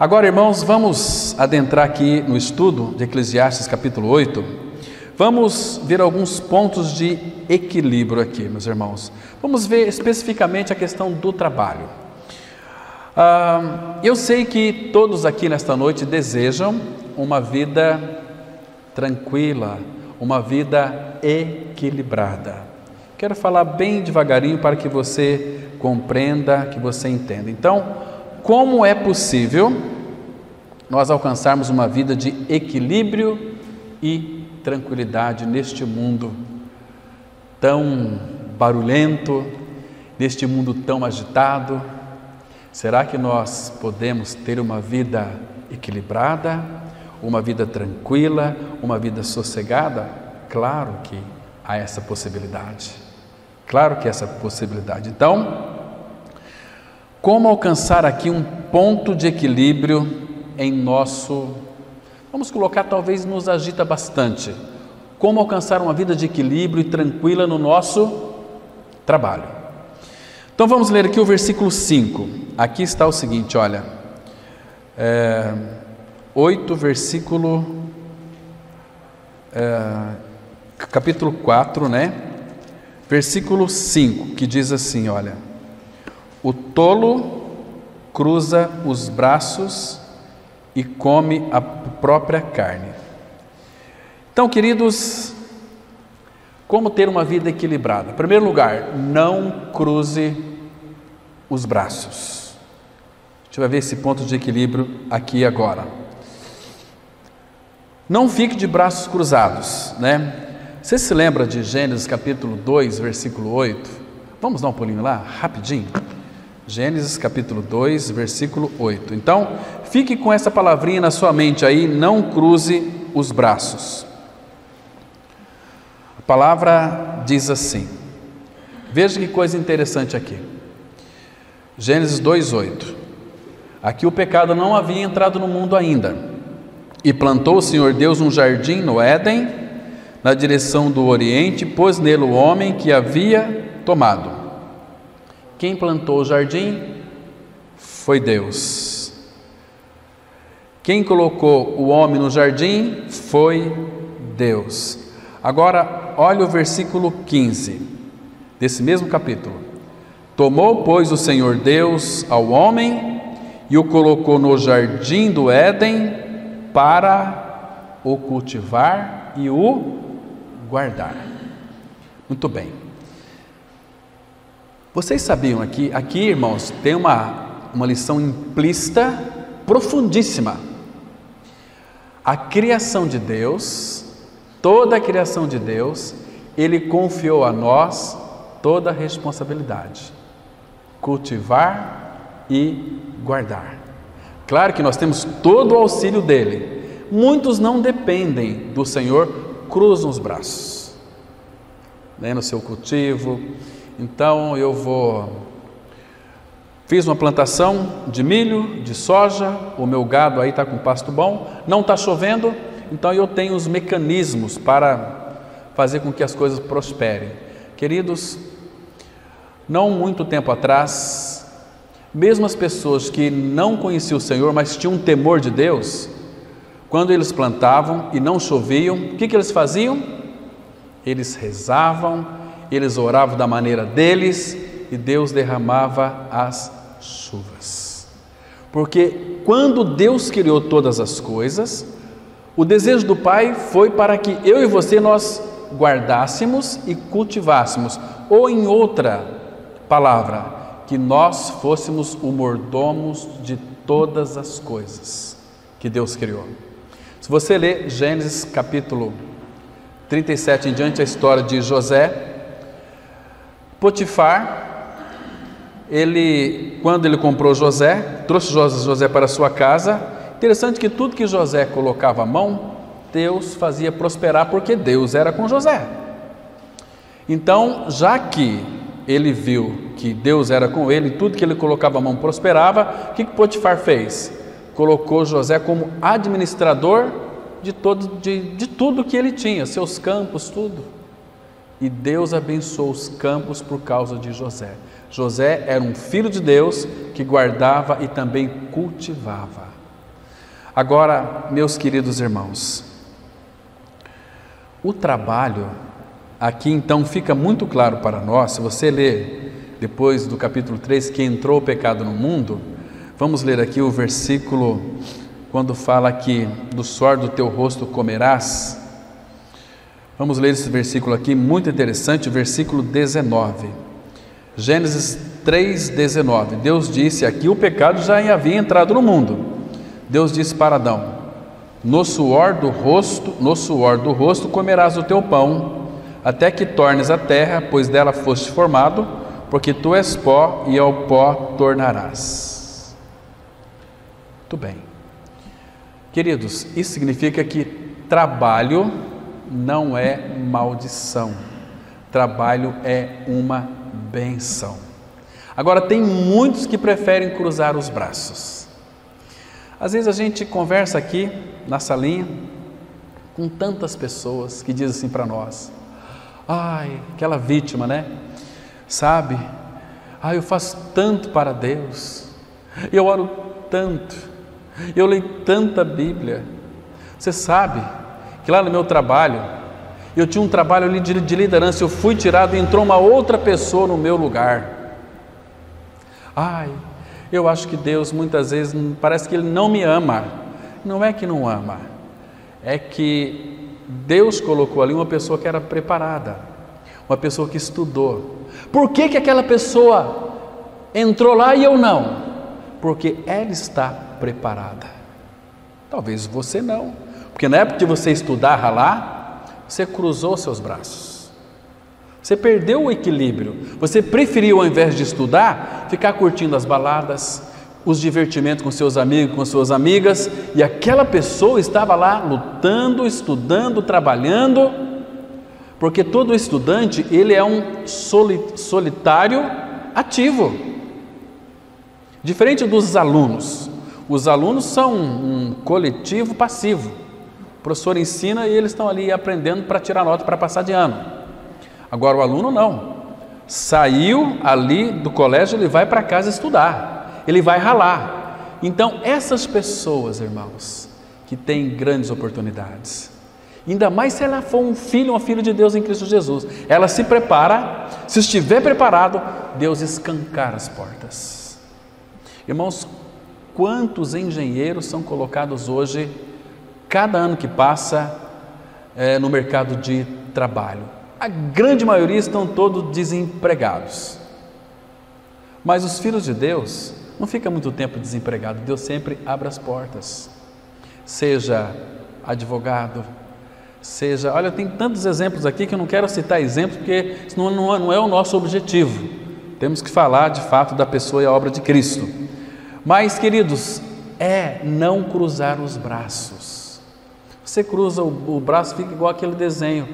Agora, irmãos, vamos adentrar aqui no estudo de Eclesiastes capítulo 8. Vamos ver alguns pontos de equilíbrio aqui, meus irmãos. Vamos ver especificamente a questão do trabalho. Eu sei que todos aqui nesta noite desejam uma vida tranquila, uma vida equilibrada. Quero falar bem devagarinho para que você compreenda, que você entenda. Então, como é possível nós alcançarmos uma vida de equilíbrio e tranquilidade neste mundo tão barulhento, neste mundo tão agitado? Será que nós podemos ter uma vida equilibrada, uma vida tranquila, uma vida sossegada? Claro que há essa possibilidade. Claro que há essa possibilidade. Então, como alcançar aqui um ponto de equilíbrio em nosso, vamos colocar, talvez nos agita bastante. Como alcançar uma vida de equilíbrio e tranquila no nosso trabalho? Então vamos ler aqui o versículo 5. Aqui está o seguinte, olha, 8, versículo, capítulo 4, né? Versículo 5, que diz assim, olha: o tolo cruza os braços e come a própria carne. Então, queridos, como ter uma vida equilibrada? Em primeiro lugar, não cruze os braços. A gente vai ver esse ponto de equilíbrio aqui agora. Não fique de braços cruzados, né? Você se lembra de Gênesis capítulo 2, versículo 8? Vamos dar um pulinho lá, rapidinho. Gênesis capítulo 2, versículo 8. Então, fique com essa palavrinha na sua mente aí, não cruze os braços. A palavra diz assim, veja que coisa interessante aqui. Gênesis 2, 8. Aqui o pecado não havia entrado no mundo ainda. E plantou o Senhor Deus um jardim no Éden, na direção do Oriente, pôs nele o homem que havia tomado. Quem plantou o jardim foi Deus. Quem colocou o homem no jardim foi Deus. Agora, olha o versículo 15 desse mesmo capítulo. Tomou, pois, o Senhor Deus ao homem e o colocou no jardim do Éden para o cultivar e o guardar. Muito bem. Vocês sabiam aqui, irmãos, tem uma lição implícita profundíssima. A criação de Deus, toda a criação de Deus, Ele confiou a nós toda a responsabilidade. Cultivar e guardar. Claro que nós temos todo o auxílio dele. Muitos não dependem do Senhor, cruzam os braços, né, no seu cultivo. Então fiz uma plantação de milho, de soja, o meu gado aí está com pasto bom, não está chovendo, então eu tenho os mecanismos para fazer com que as coisas prosperem. Queridos, não muito tempo atrás, mesmo as pessoas que não conheciam o Senhor, mas tinham um temor de Deus, quando eles plantavam e não choviam, o que eles faziam? Eles rezavam, eles oravam da maneira deles e Deus derramava as chuvas. Porque quando Deus criou todas as coisas, o desejo do Pai foi para que eu e você nós guardássemos e cultivássemos, ou em outra palavra, que nós fôssemos o mordomos de todas as coisas que Deus criou. Se você ler Gênesis capítulo 37 em diante, a história de José, Potifar, quando ele comprou José, trouxe José para sua casa. Interessante que tudo que José colocava a mão, Deus fazia prosperar, porque Deus era com José. Então, já que ele viu que Deus era com ele, tudo que ele colocava a mão prosperava, o que Potifar fez? Colocou José como administrador de tudo que ele tinha, seus campos, tudo. E Deus abençoou os campos por causa de José. José era um filho de Deus que guardava e também cultivava. Agora, meus queridos irmãos, o trabalho, aqui então fica muito claro para nós, se você ler depois do capítulo 3, que entrou o pecado no mundo, vamos ler aqui o versículo, quando fala aqui, do suor do teu rosto comerás. Vamos ler esse versículo aqui, muito interessante, o versículo 19. Gênesis 3:19. Deus disse aqui, o pecado já havia entrado no mundo. Deus disse para Adão: no suor do rosto comerás o teu pão, até que tornes a terra, pois dela foste formado, porque tu és pó e ao pó tornarás. Muito bem. Queridos, isso significa que trabalho não é maldição. Trabalho é uma bênção. Agora, tem muitos que preferem cruzar os braços. Às vezes a gente conversa aqui na salinha com tantas pessoas que dizem assim para nós: ai, aquela vítima, né? Sabe? Ai, eu faço tanto para Deus, eu oro tanto, eu leio tanta Bíblia. Você sabe que lá no meu trabalho, eu tinha um trabalho ali de liderança, eu fui tirado e entrou uma outra pessoa no meu lugar. Ai, eu acho que Deus muitas vezes parece que Ele não me ama. Não é que não ama, é que Deus colocou ali uma pessoa que era preparada, uma pessoa que estudou. Por que aquela pessoa entrou lá e eu não? Porque ela está preparada. Talvez você não, porque na época de você estudar, ralar, você cruzou seus braços, você perdeu o equilíbrio, você preferiu, ao invés de estudar, ficar curtindo as baladas, os divertimentos com seus amigos, com suas amigas, e aquela pessoa estava lá lutando, estudando, trabalhando, porque todo estudante, ele é um solitário ativo, diferente dos alunos. Os alunos são um coletivo passivo, o professor ensina e eles estão ali aprendendo para tirar nota, para passar de ano. Agora o aluno não, saiu ali do colégio, ele vai para casa estudar, ele vai ralar. Então essas pessoas, irmãos, que têm grandes oportunidades, ainda mais se ela for um filho, uma filha de Deus em Cristo Jesus, ela se prepara, se estiver preparado, Deus escancara as portas. Irmãos, quantos engenheiros são colocados hoje, cada ano que passa, no mercado de trabalho? A grande maioria estão todos desempregados. Mas os filhos de Deus não ficam muito tempo desempregados. Deus sempre abre as portas. Seja advogado, seja... Olha, tem tantos exemplos aqui que eu não quero citar exemplos, porque senão não é o nosso objetivo. Temos que falar de fato da pessoa e a obra de Cristo. Mas, queridos, não cruzar os braços. Você cruza o braço, fica igual aquele desenho.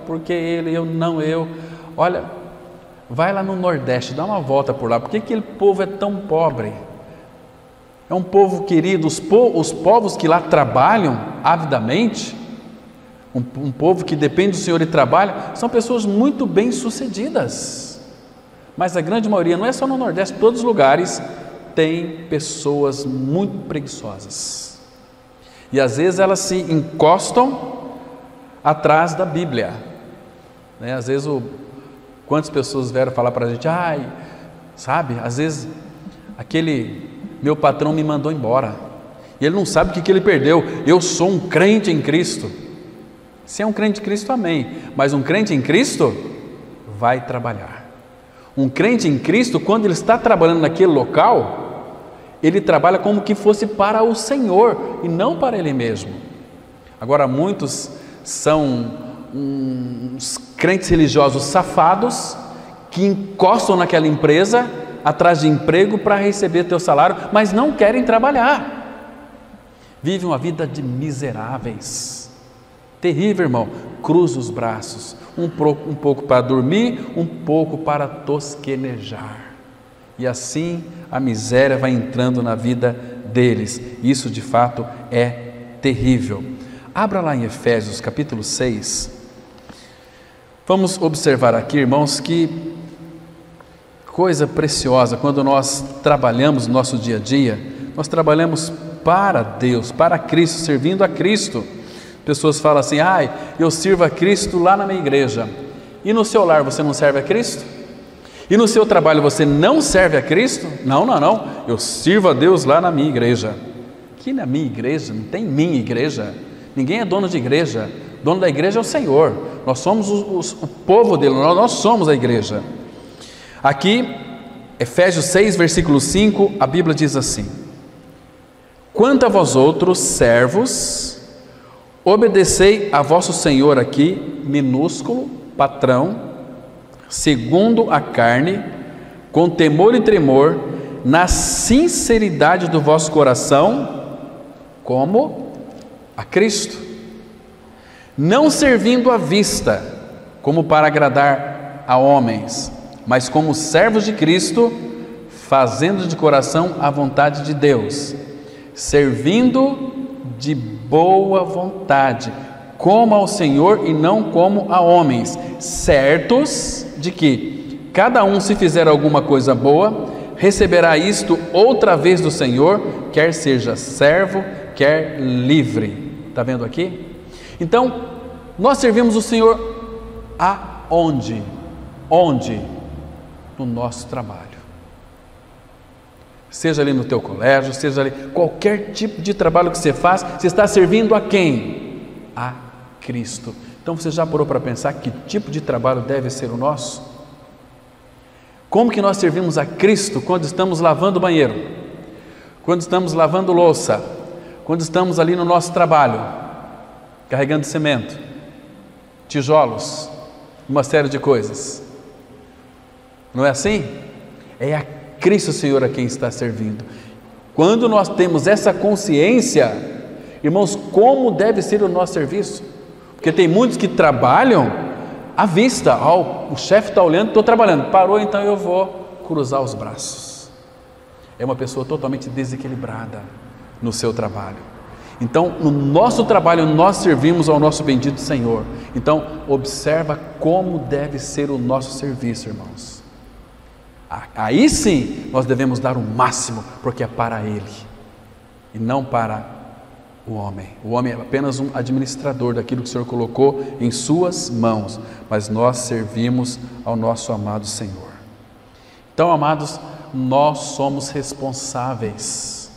Porque ele, eu, não eu. Olha, vai lá no Nordeste, dá uma volta por lá. Por que aquele povo é tão pobre? É um povo querido. Os povos que lá trabalham avidamente, um povo que depende do Senhor e trabalha, são pessoas muito bem sucedidas. Mas a grande maioria, não é só no Nordeste, em todos os lugares, tem pessoas muito preguiçosas. E às vezes elas se encostam atrás da Bíblia, né? Às vezes, quantas pessoas vieram falar para a gente: sabe, às vezes aquele meu patrão me mandou embora, e ele não sabe o que ele perdeu. Eu sou um crente em Cristo. Se é um crente em Cristo, amém, mas um crente em Cristo vai trabalhar. Um crente em Cristo, quando ele está trabalhando naquele local, ele trabalha como que fosse para o Senhor e não para ele mesmo. Agora, muitos são uns crentes religiosos safados que encostam naquela empresa atrás de emprego para receber teu salário, mas não querem trabalhar. Vivem uma vida de miseráveis. Terrível, irmão. cruza os braços, um pouco para dormir, um pouco para tosquenejar. E assim a miséria vai entrando na vida deles. Isso de fato é terrível. Abra lá em Efésios capítulo 6. Vamos observar aqui, irmãos, que coisa preciosa quando nós trabalhamos no nosso dia a dia. Nós trabalhamos para Deus, para Cristo, servindo a Cristo. Pessoas falam assim: eu sirvo a Cristo lá na minha igreja. E no seu lar você não serve a Cristo? E no seu trabalho você não serve a Cristo? Não, eu sirvo a Deus lá na minha igreja. Que na minha igreja? Não tem minha igreja. Ninguém é dono de igreja. Dono da igreja é o Senhor. Nós somos o povo dele, nós somos a igreja. Aqui, Efésios 6, versículo 5, a Bíblia diz assim: quanto a vós outros, servos, obedecei a vosso Senhor, aqui, minúsculo, patrão, segundo a carne, com temor e tremor, na sinceridade do vosso coração, como a Cristo, não servindo à vista, como para agradar a homens, mas como servos de Cristo, fazendo de coração a vontade de Deus, servindo de boa vontade, como ao Senhor e não como a homens, certos de que cada um, se fizer alguma coisa boa, receberá isto outra vez do Senhor, quer seja servo, quer livre. Está vendo aqui? Então, nós servimos o Senhor aonde? Onde? No nosso trabalho. Seja ali no teu colégio, seja ali, qualquer tipo de trabalho que você faz, você está servindo a quem? A Cristo. Então você já parou para pensar que tipo de trabalho deve ser o nosso? Como que nós servimos a Cristo quando estamos lavando o banheiro? Quando estamos lavando louça? Quando estamos ali no nosso trabalho, carregando cimento, tijolos, uma série de coisas? Não é assim? É a Cristo Senhor a quem está servindo. Quando nós temos essa consciência, irmãos, como deve ser o nosso serviço? Porque tem muitos que trabalham à vista. O chefe está olhando, estou trabalhando, parou, então eu vou cruzar os braços. É uma pessoa totalmente desequilibrada no seu trabalho. Então, no nosso trabalho, nós servimos ao nosso bendito Senhor. Então, observa como deve ser o nosso serviço, irmãos. Aí sim, nós devemos dar o máximo, porque é para Ele, e não para o homem. O homem é apenas um administrador daquilo que o Senhor colocou em suas mãos, mas nós servimos ao nosso amado Senhor. Então, amados, nós somos responsáveis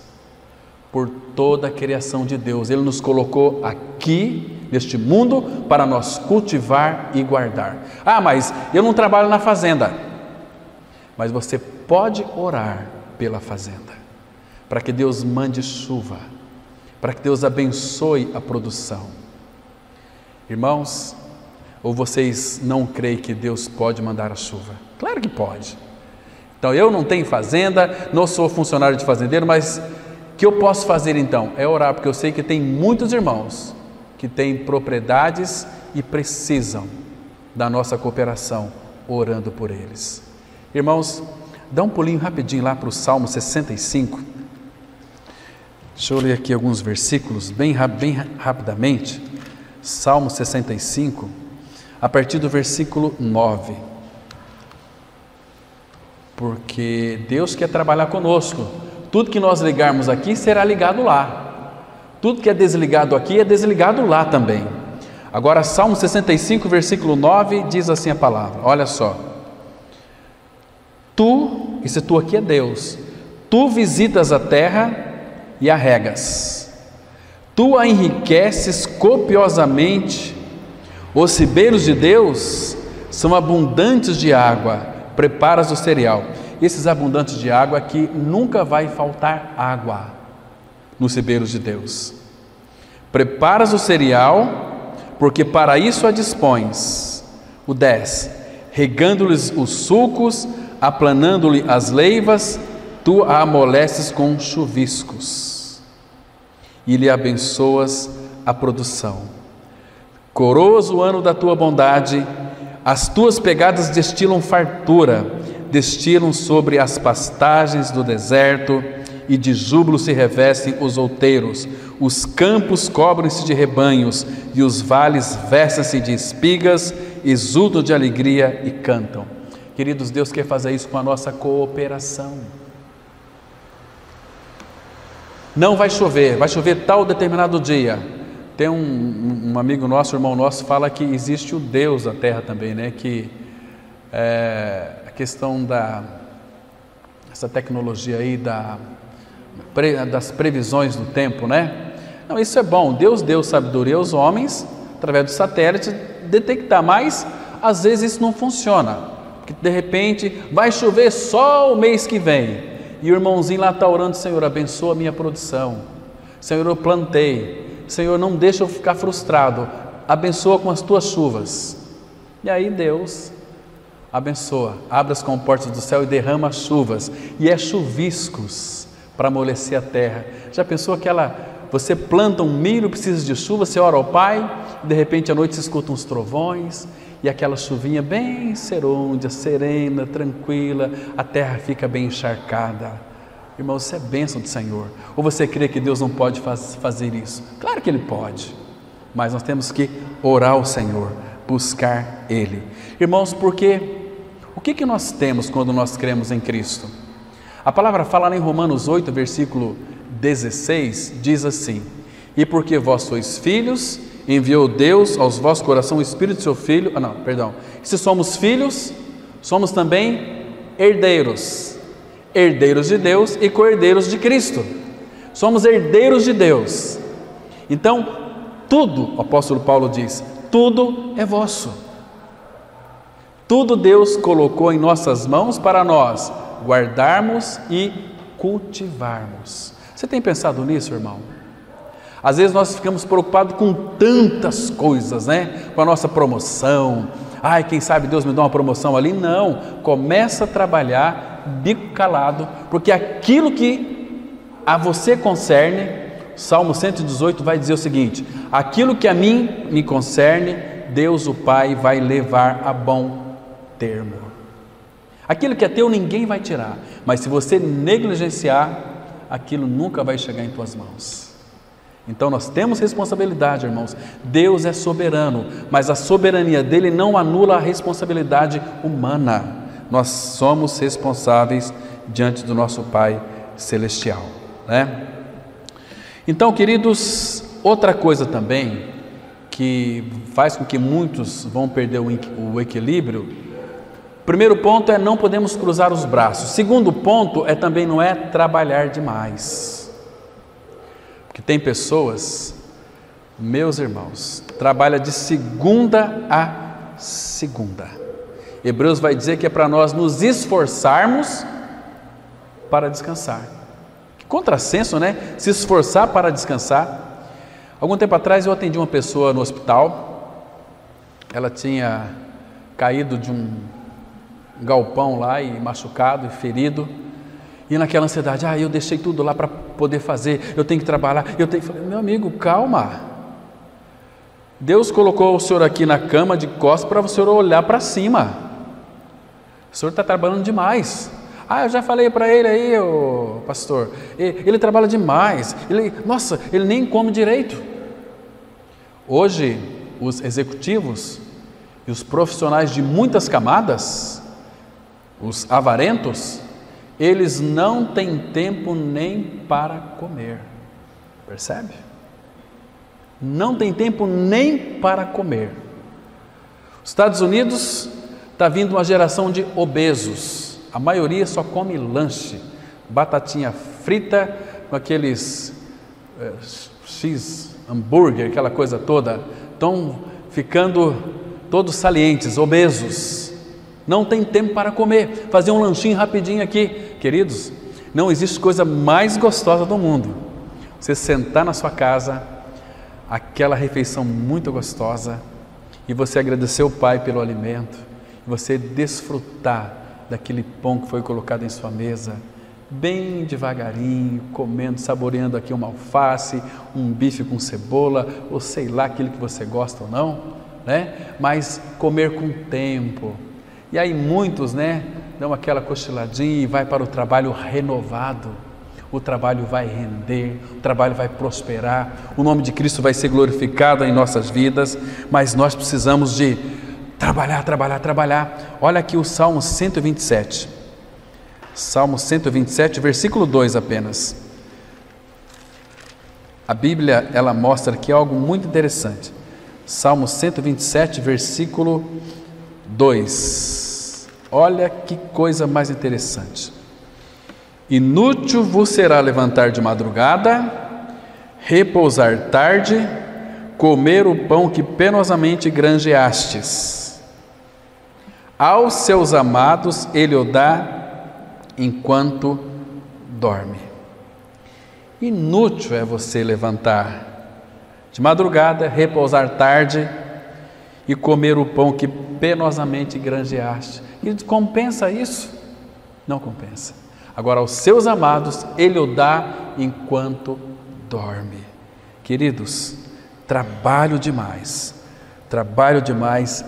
por toda a criação de Deus. Ele nos colocou aqui, neste mundo, para nós cultivar e guardar. Mas eu não trabalho na fazenda. Mas você pode orar pela fazenda, para que Deus mande chuva, para que Deus abençoe a produção. Irmãos, ou vocês não creem que Deus pode mandar a chuva? Claro que pode. Então, eu não tenho fazenda, não sou funcionário de fazendeiro, mas o que eu posso fazer então? É orar, porque eu sei que tem muitos irmãos que têm propriedades e precisam da nossa cooperação, orando por eles. Irmãos, dá um pulinho rapidinho lá para o Salmo 65. Deixa eu ler aqui alguns versículos bem rapidamente. Salmo 65, a partir do versículo 9. Porque Deus quer trabalhar conosco. Tudo que nós ligarmos aqui será ligado lá. Tudo que é desligado aqui é desligado lá também. Agora, Salmo 65, versículo 9, diz assim a palavra. Olha só. Esse tu aqui é Deus. Tu visitas a terra e a regas. Tu a enriqueces copiosamente. Os ribeiros de Deus são abundantes de água. Preparas o cereal. Esses abundantes de água aqui, nunca vai faltar água nos ribeiros de Deus. Preparas o cereal, porque para isso a dispões. O 10. Regando-lhes os sulcos, aplanando-lhe as leivas, tu a amoleces com chuviscos e lhe abençoas a produção. Coroas o ano da tua bondade, as tuas pegadas destilam fartura, destilam sobre as pastagens do deserto, e de júbilo se revestem os outeiros. Os campos cobrem-se de rebanhos, e os vales vestem-se de espigas, exultam de alegria e cantam. Queridos, Deus quer fazer isso com a nossa cooperação. Não vai chover tal determinado dia. Tem um amigo nosso, irmão nosso, fala que existe o Deus da terra também, né? Que a questão essa tecnologia aí das previsões do tempo, né? Não, isso é bom. Deus deu sabedoria aos homens através do satélite detectar, mas às vezes isso não funciona, porque de repente vai chover só o mês que vem e o irmãozinho lá está orando: Senhor, abençoa a minha produção, Senhor, eu plantei, Senhor, não deixa eu ficar frustrado, abençoa com as tuas chuvas. E aí Deus abençoa, abre as comportas do céu e derrama as chuvas, e é chuviscos para amolecer a terra. Já pensou você planta um milho, precisa de chuva, você ora ao Pai, e de repente à noite você escuta uns trovões, e aquela chuvinha bem serôdia, serena, tranquila, a terra fica bem encharcada. Irmão, isso é bênção do Senhor. Ou você crê que Deus não pode fazer isso? Claro que Ele pode, mas nós temos que orar ao Senhor, buscar Ele. Irmãos, porque o que nós temos quando nós cremos em Cristo? A palavra fala lá em Romanos 8, versículo 16, diz assim: e porque vós sois filhos, enviou Deus aos vossos corações o Espírito do seu Filho. Se somos filhos, somos também herdeiros, herdeiros de Deus e co-herdeiros de Cristo. Somos herdeiros de Deus. Então, tudo, o apóstolo Paulo diz, tudo é vosso. Tudo Deus colocou em nossas mãos para nós guardarmos e cultivarmos. Você tem pensado nisso, irmão? Às vezes nós ficamos preocupados com tantas coisas, né? Com a nossa promoção. Ai, quem sabe Deus me dá uma promoção ali? Não, começa a trabalhar bico calado, porque aquilo que a você concerne, Salmo 118 vai dizer o seguinte: aquilo que a mim me concerne, Deus o Pai vai levar a bom termo. Aquilo que é teu ninguém vai tirar, mas se você negligenciar, aquilo nunca vai chegar em tuas mãos. Então nós temos responsabilidade, irmãos. Deus é soberano, mas a soberania dele não anula a responsabilidade humana. Nós somos responsáveis diante do nosso Pai Celestial, né? Então, queridos, outra coisa também que faz com que muitos vão perder o equilíbrio. Primeiro ponto é: não podemos cruzar os braços. Segundo ponto também não é trabalhar demais. Porque tem pessoas, meus irmãos, trabalha de segunda a segunda. Hebreus vai dizer que é para nós nos esforçarmos para descansar. Que contrassenso, né? Se esforçar para descansar. Algum tempo atrás eu atendi uma pessoa no hospital. Ela tinha caído de um galpão lá e machucado e ferido, e naquela ansiedade: eu deixei tudo lá para poder fazer, eu tenho que trabalhar, Falei: meu amigo, calma, Deus colocou o senhor aqui na cama de costas para o senhor olhar para cima. O senhor está trabalhando demais. Eu já falei para ele aí, pastor, ele trabalha demais, ele nem come direito. Hoje os executivos e os profissionais de muitas camadas, os avarentos, eles não têm tempo nem para comer. Percebe? Não tem tempo nem para comer. Os Estados Unidos está vindo uma geração de obesos. A maioria só come lanche, batatinha frita com aqueles hambúrguer, aquela coisa toda. Estão ficando todos salientes, obesos. Não tem tempo para comer, fazer um lanchinho rapidinho aqui. Queridos, não existe coisa mais gostosa do mundo: você sentar na sua casa, aquela refeição muito gostosa, e você agradecer o Pai pelo alimento, e você desfrutar daquele pão que foi colocado em sua mesa, bem devagarinho, comendo, saboreando aqui uma alface, um bife com cebola, ou sei lá, aquilo que você gosta ou não, né? Mas comer com tempo. E aí muitos, né, dão aquela cochiladinha e vai para o trabalho renovado. O trabalho vai render, o trabalho vai prosperar, o nome de Cristo vai ser glorificado em nossas vidas, mas nós precisamos de trabalhar, trabalhar, trabalhar. Olha aqui o Salmo 127. Salmo 127, versículo 2 apenas. A Bíblia, ela mostra aqui algo muito interessante. Salmo 127, versículo 2. Olha que coisa mais interessante. Inútil vos será levantar de madrugada, repousar tarde, comer o pão que penosamente granjeastes. Aos seus amados ele o dá enquanto dorme. Inútil é você levantar de madrugada, repousar tarde e comer o pão que penosamente granjeaste. E compensa isso? Não compensa. Agora, aos seus amados, ele o dá enquanto dorme. Queridos, trabalho demais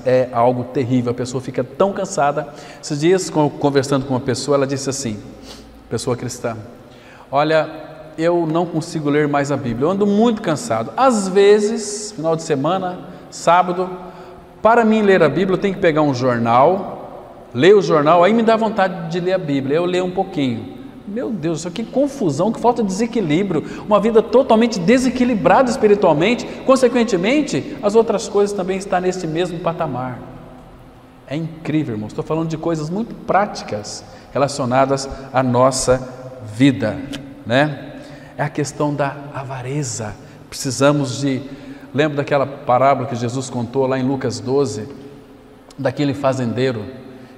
é algo terrível, a pessoa fica tão cansada. Esses dias, conversando com uma pessoa, ela disse assim, pessoa cristã: olha, eu não consigo ler mais a Bíblia, eu ando muito cansado. Às vezes, final de semana, sábado, para mim ler a Bíblia, eu tenho que pegar um jornal, ler o jornal, aí me dá vontade de ler a Bíblia, eu leio um pouquinho. Meu Deus, isso aqui é confusão, que falta de desequilíbrio, uma vida totalmente desequilibrada espiritualmente, consequentemente, as outras coisas também estão nesse mesmo patamar. É incrível, irmãos, estou falando de coisas muito práticas relacionadas à nossa vida, né? É a questão da avareza. Precisamos lembra daquela parábola que Jesus contou lá em Lucas 12, daquele fazendeiro,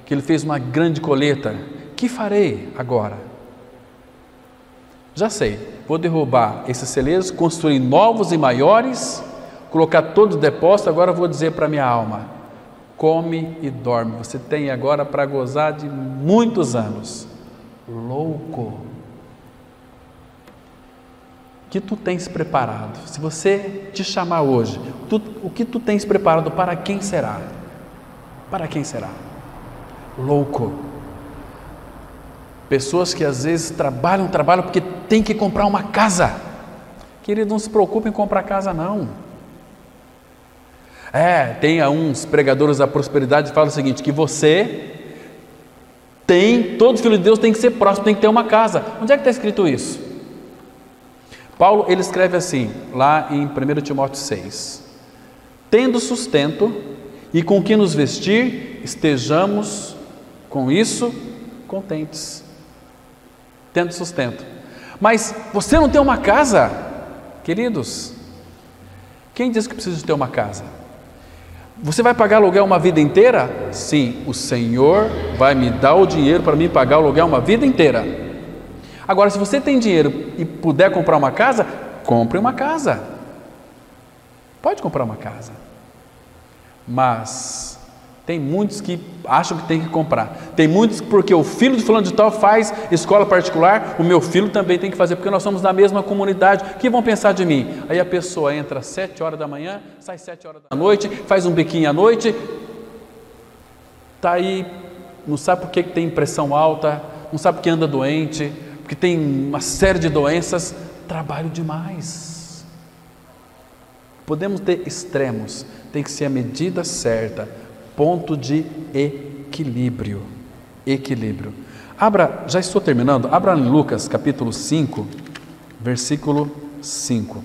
que ele fez uma grande colheita. Que farei agora? Já sei, vou derrubar esses celeiros, construir novos e maiores, colocar todo o depósito. Agora vou dizer para minha alma: come e dorme, você tem agora para gozar de muitos anos. Louco! O que tu tens preparado? Se você te chamar hoje, o que tu tens preparado, para quem será? Para quem será? Louco. Pessoas que às vezes trabalham porque tem que comprar uma casa. Querido, não se preocupe em comprar casa não. Tem uns pregadores da prosperidade que falam o seguinte, que todo filho de Deus tem que ser próspero, tem que ter uma casa. Onde é que está escrito isso? Paulo, ele escreve assim, lá em 1 Timóteo 6, tendo sustento e com que nos vestir, estejamos com isso contentes. Tendo sustento. Mas você não tem uma casa? Queridos, quem diz que precisa de ter uma casa? Você vai pagar aluguel uma vida inteira? Sim, o Senhor vai me dar o dinheiro para mim pagar o aluguel uma vida inteira. Agora, se você tem dinheiro e puder comprar uma casa, compre uma casa. Pode comprar uma casa. Mas tem muitos que acham que tem que comprar. Tem muitos porque o filho de fulano de tal faz escola particular, o meu filho também tem que fazer, porque nós somos da mesma comunidade. O que vão pensar de mim? Aí a pessoa entra às 7 horas da manhã, sai 7 horas da noite, faz um biquinho à noite, está aí, não sabe por que tem pressão alta, não sabe por que anda doente, porque tem uma série de doenças. Trabalho demais. Podemos ter extremos, tem que ser a medida certa. Ponto de equilíbrio. Equilíbrio. Já estou terminando. Abra em Lucas capítulo 5, versículo 5.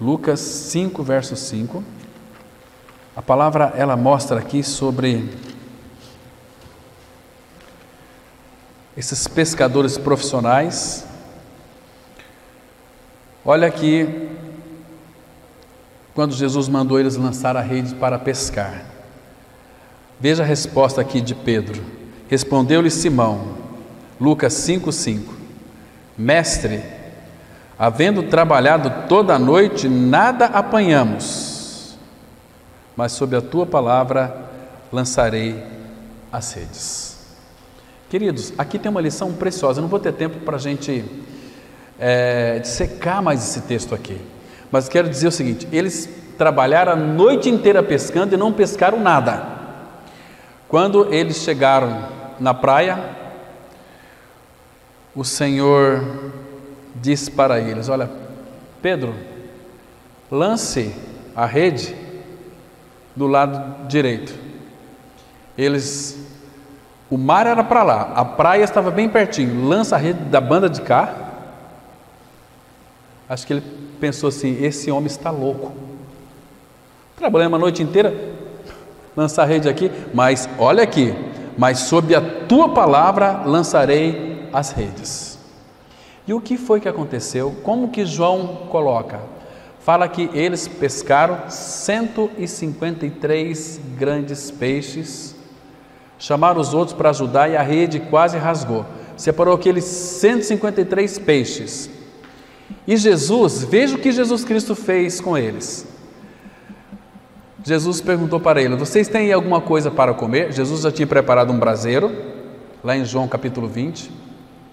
Lucas 5, verso 5. A palavra, ela mostra aqui sobre esses pescadores profissionais. Olha aqui, quando Jesus mandou eles lançar a rede para pescar. Veja a resposta aqui de Pedro. Respondeu-lhe Simão, Lucas 5:5. Mestre, havendo trabalhado toda a noite, nada apanhamos, mas sob a tua palavra lançarei as redes. Queridos, aqui tem uma lição preciosa. Eu não vou ter tempo para a gente dissecar mais esse texto aqui, mas quero dizer o seguinte: eles trabalharam a noite inteira pescando e não pescaram nada. Quando eles chegaram na praia, o Senhor disse para eles: olha, Pedro, lance a rede do lado direito. O mar era para lá, a praia estava bem pertinho. Lança a rede da banda de cá. Acho que ele pensou assim: esse homem está louco, trabalhando a noite inteira, lançar a rede aqui. Mas olha aqui: mas sob a tua palavra lançarei as redes. E o que foi que aconteceu? Como que João coloca? Fala que eles pescaram 153 grandes peixes, chamaram os outros para ajudar e a rede quase rasgou. Separou aqueles 153 peixes. E Jesus, veja o que Jesus Cristo fez com eles. Jesus perguntou para eles: vocês têm alguma coisa para comer? Jesus já tinha preparado um braseiro, lá em João capítulo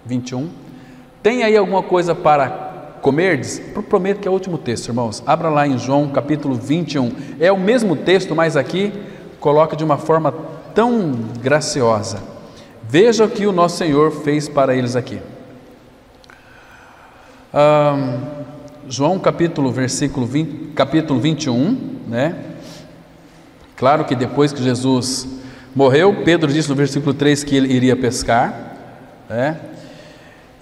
21. Tem aí alguma coisa para comerdes? Prometo que é o último texto, irmãos. Abra lá em João capítulo 21. É o mesmo texto, mas aqui coloca de uma forma tão graciosa. Veja o que o nosso Senhor fez para eles aqui. João capítulo 21, né? Claro que depois que Jesus morreu, Pedro disse no versículo 3 que ele iria pescar, né?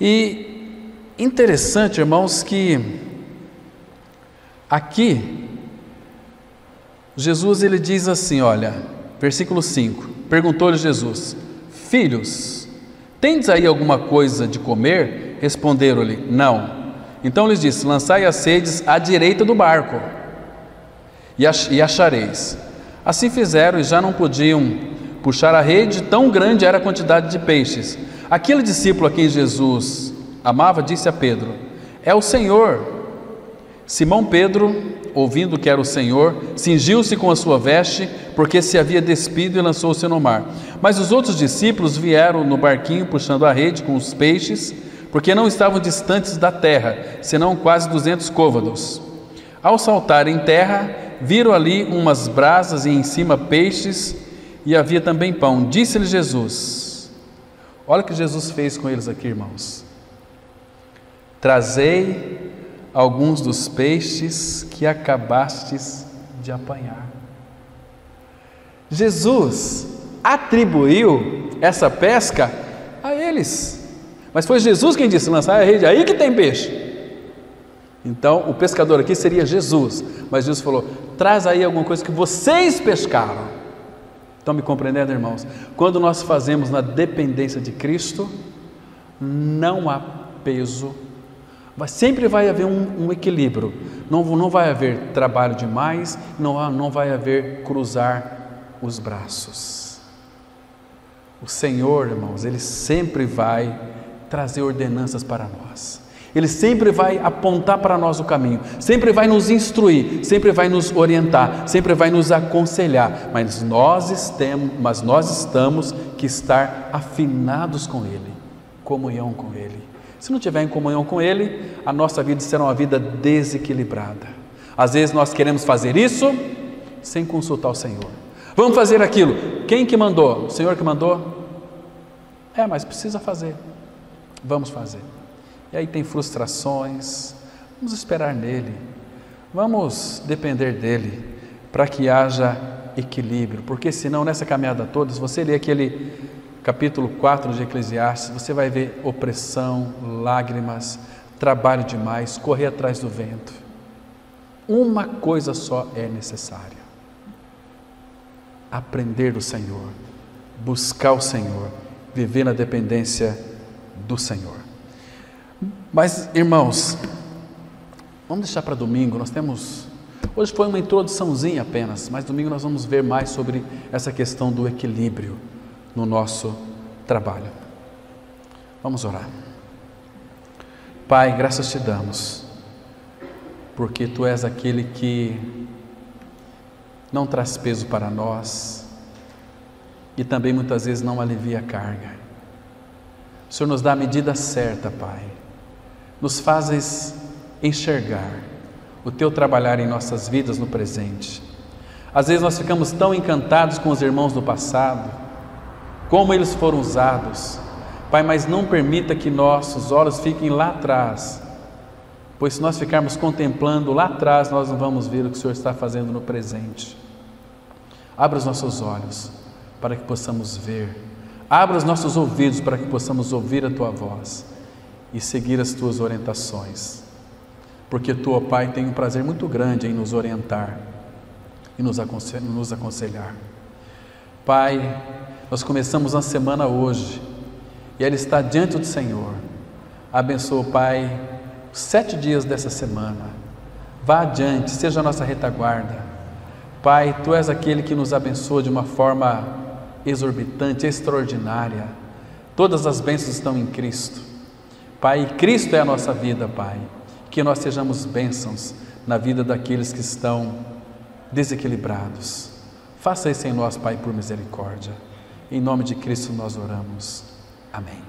E interessante, irmãos, que aqui Jesus ele diz assim, olha, versículo 5, perguntou-lhe Jesus: filhos, tendes aí alguma coisa de comer? Responderam-lhe: não. Então lhes disse: lançai as redes à direita do barco e achareis. Assim fizeram e já não podiam puxar a rede, tão grande era a quantidade de peixes. Aquele discípulo a quem Jesus amava disse a Pedro: é o Senhor. Simão Pedro, ouvindo que era o Senhor, cingiu-se com a sua veste, porque se havia despido, e lançou-se no mar. Mas os outros discípulos vieram no barquinho puxando a rede com os peixes, porque não estavam distantes da terra, senão quase 200 côvados. Ao saltar em terra, viram ali umas brasas e em cima peixes, e havia também pão. Disse-lhe Jesus, olha o que Jesus fez com eles aqui, irmãos: trazei alguns dos peixes que acabastes de apanhar. Jesus atribuiu essa pesca a eles, mas foi Jesus quem disse: lançar a rede, aí que tem peixe. Então o pescador aqui seria Jesus, mas Jesus falou: traz aí alguma coisa que vocês pescaram. Estão me compreendendo, irmãos? Quando nós fazemos na dependência de Cristo, não há peso, mas sempre vai haver um equilíbrio. Não vai haver trabalho demais, não vai haver cruzar os braços. O Senhor, irmãos, Ele sempre vai trazer ordenanças para nós. Ele sempre vai apontar para nós o caminho, sempre vai nos instruir, sempre vai nos orientar, sempre vai nos aconselhar, mas nós estamos que estar afinados com Ele, comunhão com Ele. Se não tiver em comunhão com Ele, a nossa vida será uma vida desequilibrada. Às vezes nós queremos fazer isso sem consultar o Senhor. Vamos fazer aquilo. Quem que mandou? O Senhor que mandou? Mas precisa fazer. Vamos fazer. E aí tem frustrações. Vamos esperar nele. Vamos depender dele para que haja equilíbrio. Porque senão nessa caminhada toda, se você ler aquele capítulo 4 de Eclesiastes, você vai ver opressão, lágrimas, trabalho demais, correr atrás do vento. Uma coisa só é necessária: aprender do Senhor, buscar o Senhor, viver na dependência do Senhor. Mas, irmãos, vamos deixar para domingo. Hoje foi uma introduçãozinha apenas, mas domingo nós vamos ver mais sobre essa questão do equilíbrio no nosso trabalho. Vamos orar. Pai, graças te damos, porque Tu és aquele que não traz peso para nós e também muitas vezes não alivia a carga. O Senhor nos dá a medida certa, Pai. Nos fazes enxergar o Teu trabalhar em nossas vidas no presente. Às vezes nós ficamos tão encantados com os irmãos do passado, como eles foram usados, Pai, mas não permita que nossos olhos fiquem lá atrás, pois se nós ficarmos contemplando lá atrás, nós não vamos ver o que o Senhor está fazendo no presente. Abra os nossos olhos para que possamos ver, abra os nossos ouvidos para que possamos ouvir a Tua voz e seguir as Tuas orientações, porque Tu, ó Pai, tem um prazer muito grande em nos orientar e nos aconselhar. Pai, nós começamos a semana hoje e ela está diante do Senhor. Abençoa, Pai, os 7 dias dessa semana. Vá adiante, seja a nossa retaguarda. Pai, Tu és aquele que nos abençoa de uma forma exorbitante, extraordinária. Todas as bênçãos estão em Cristo. Pai, Cristo é a nossa vida, Pai. Que nós sejamos bênçãos na vida daqueles que estão desequilibrados. Faça isso em nós, Pai, por misericórdia. Em nome de Cristo nós oramos. Amém.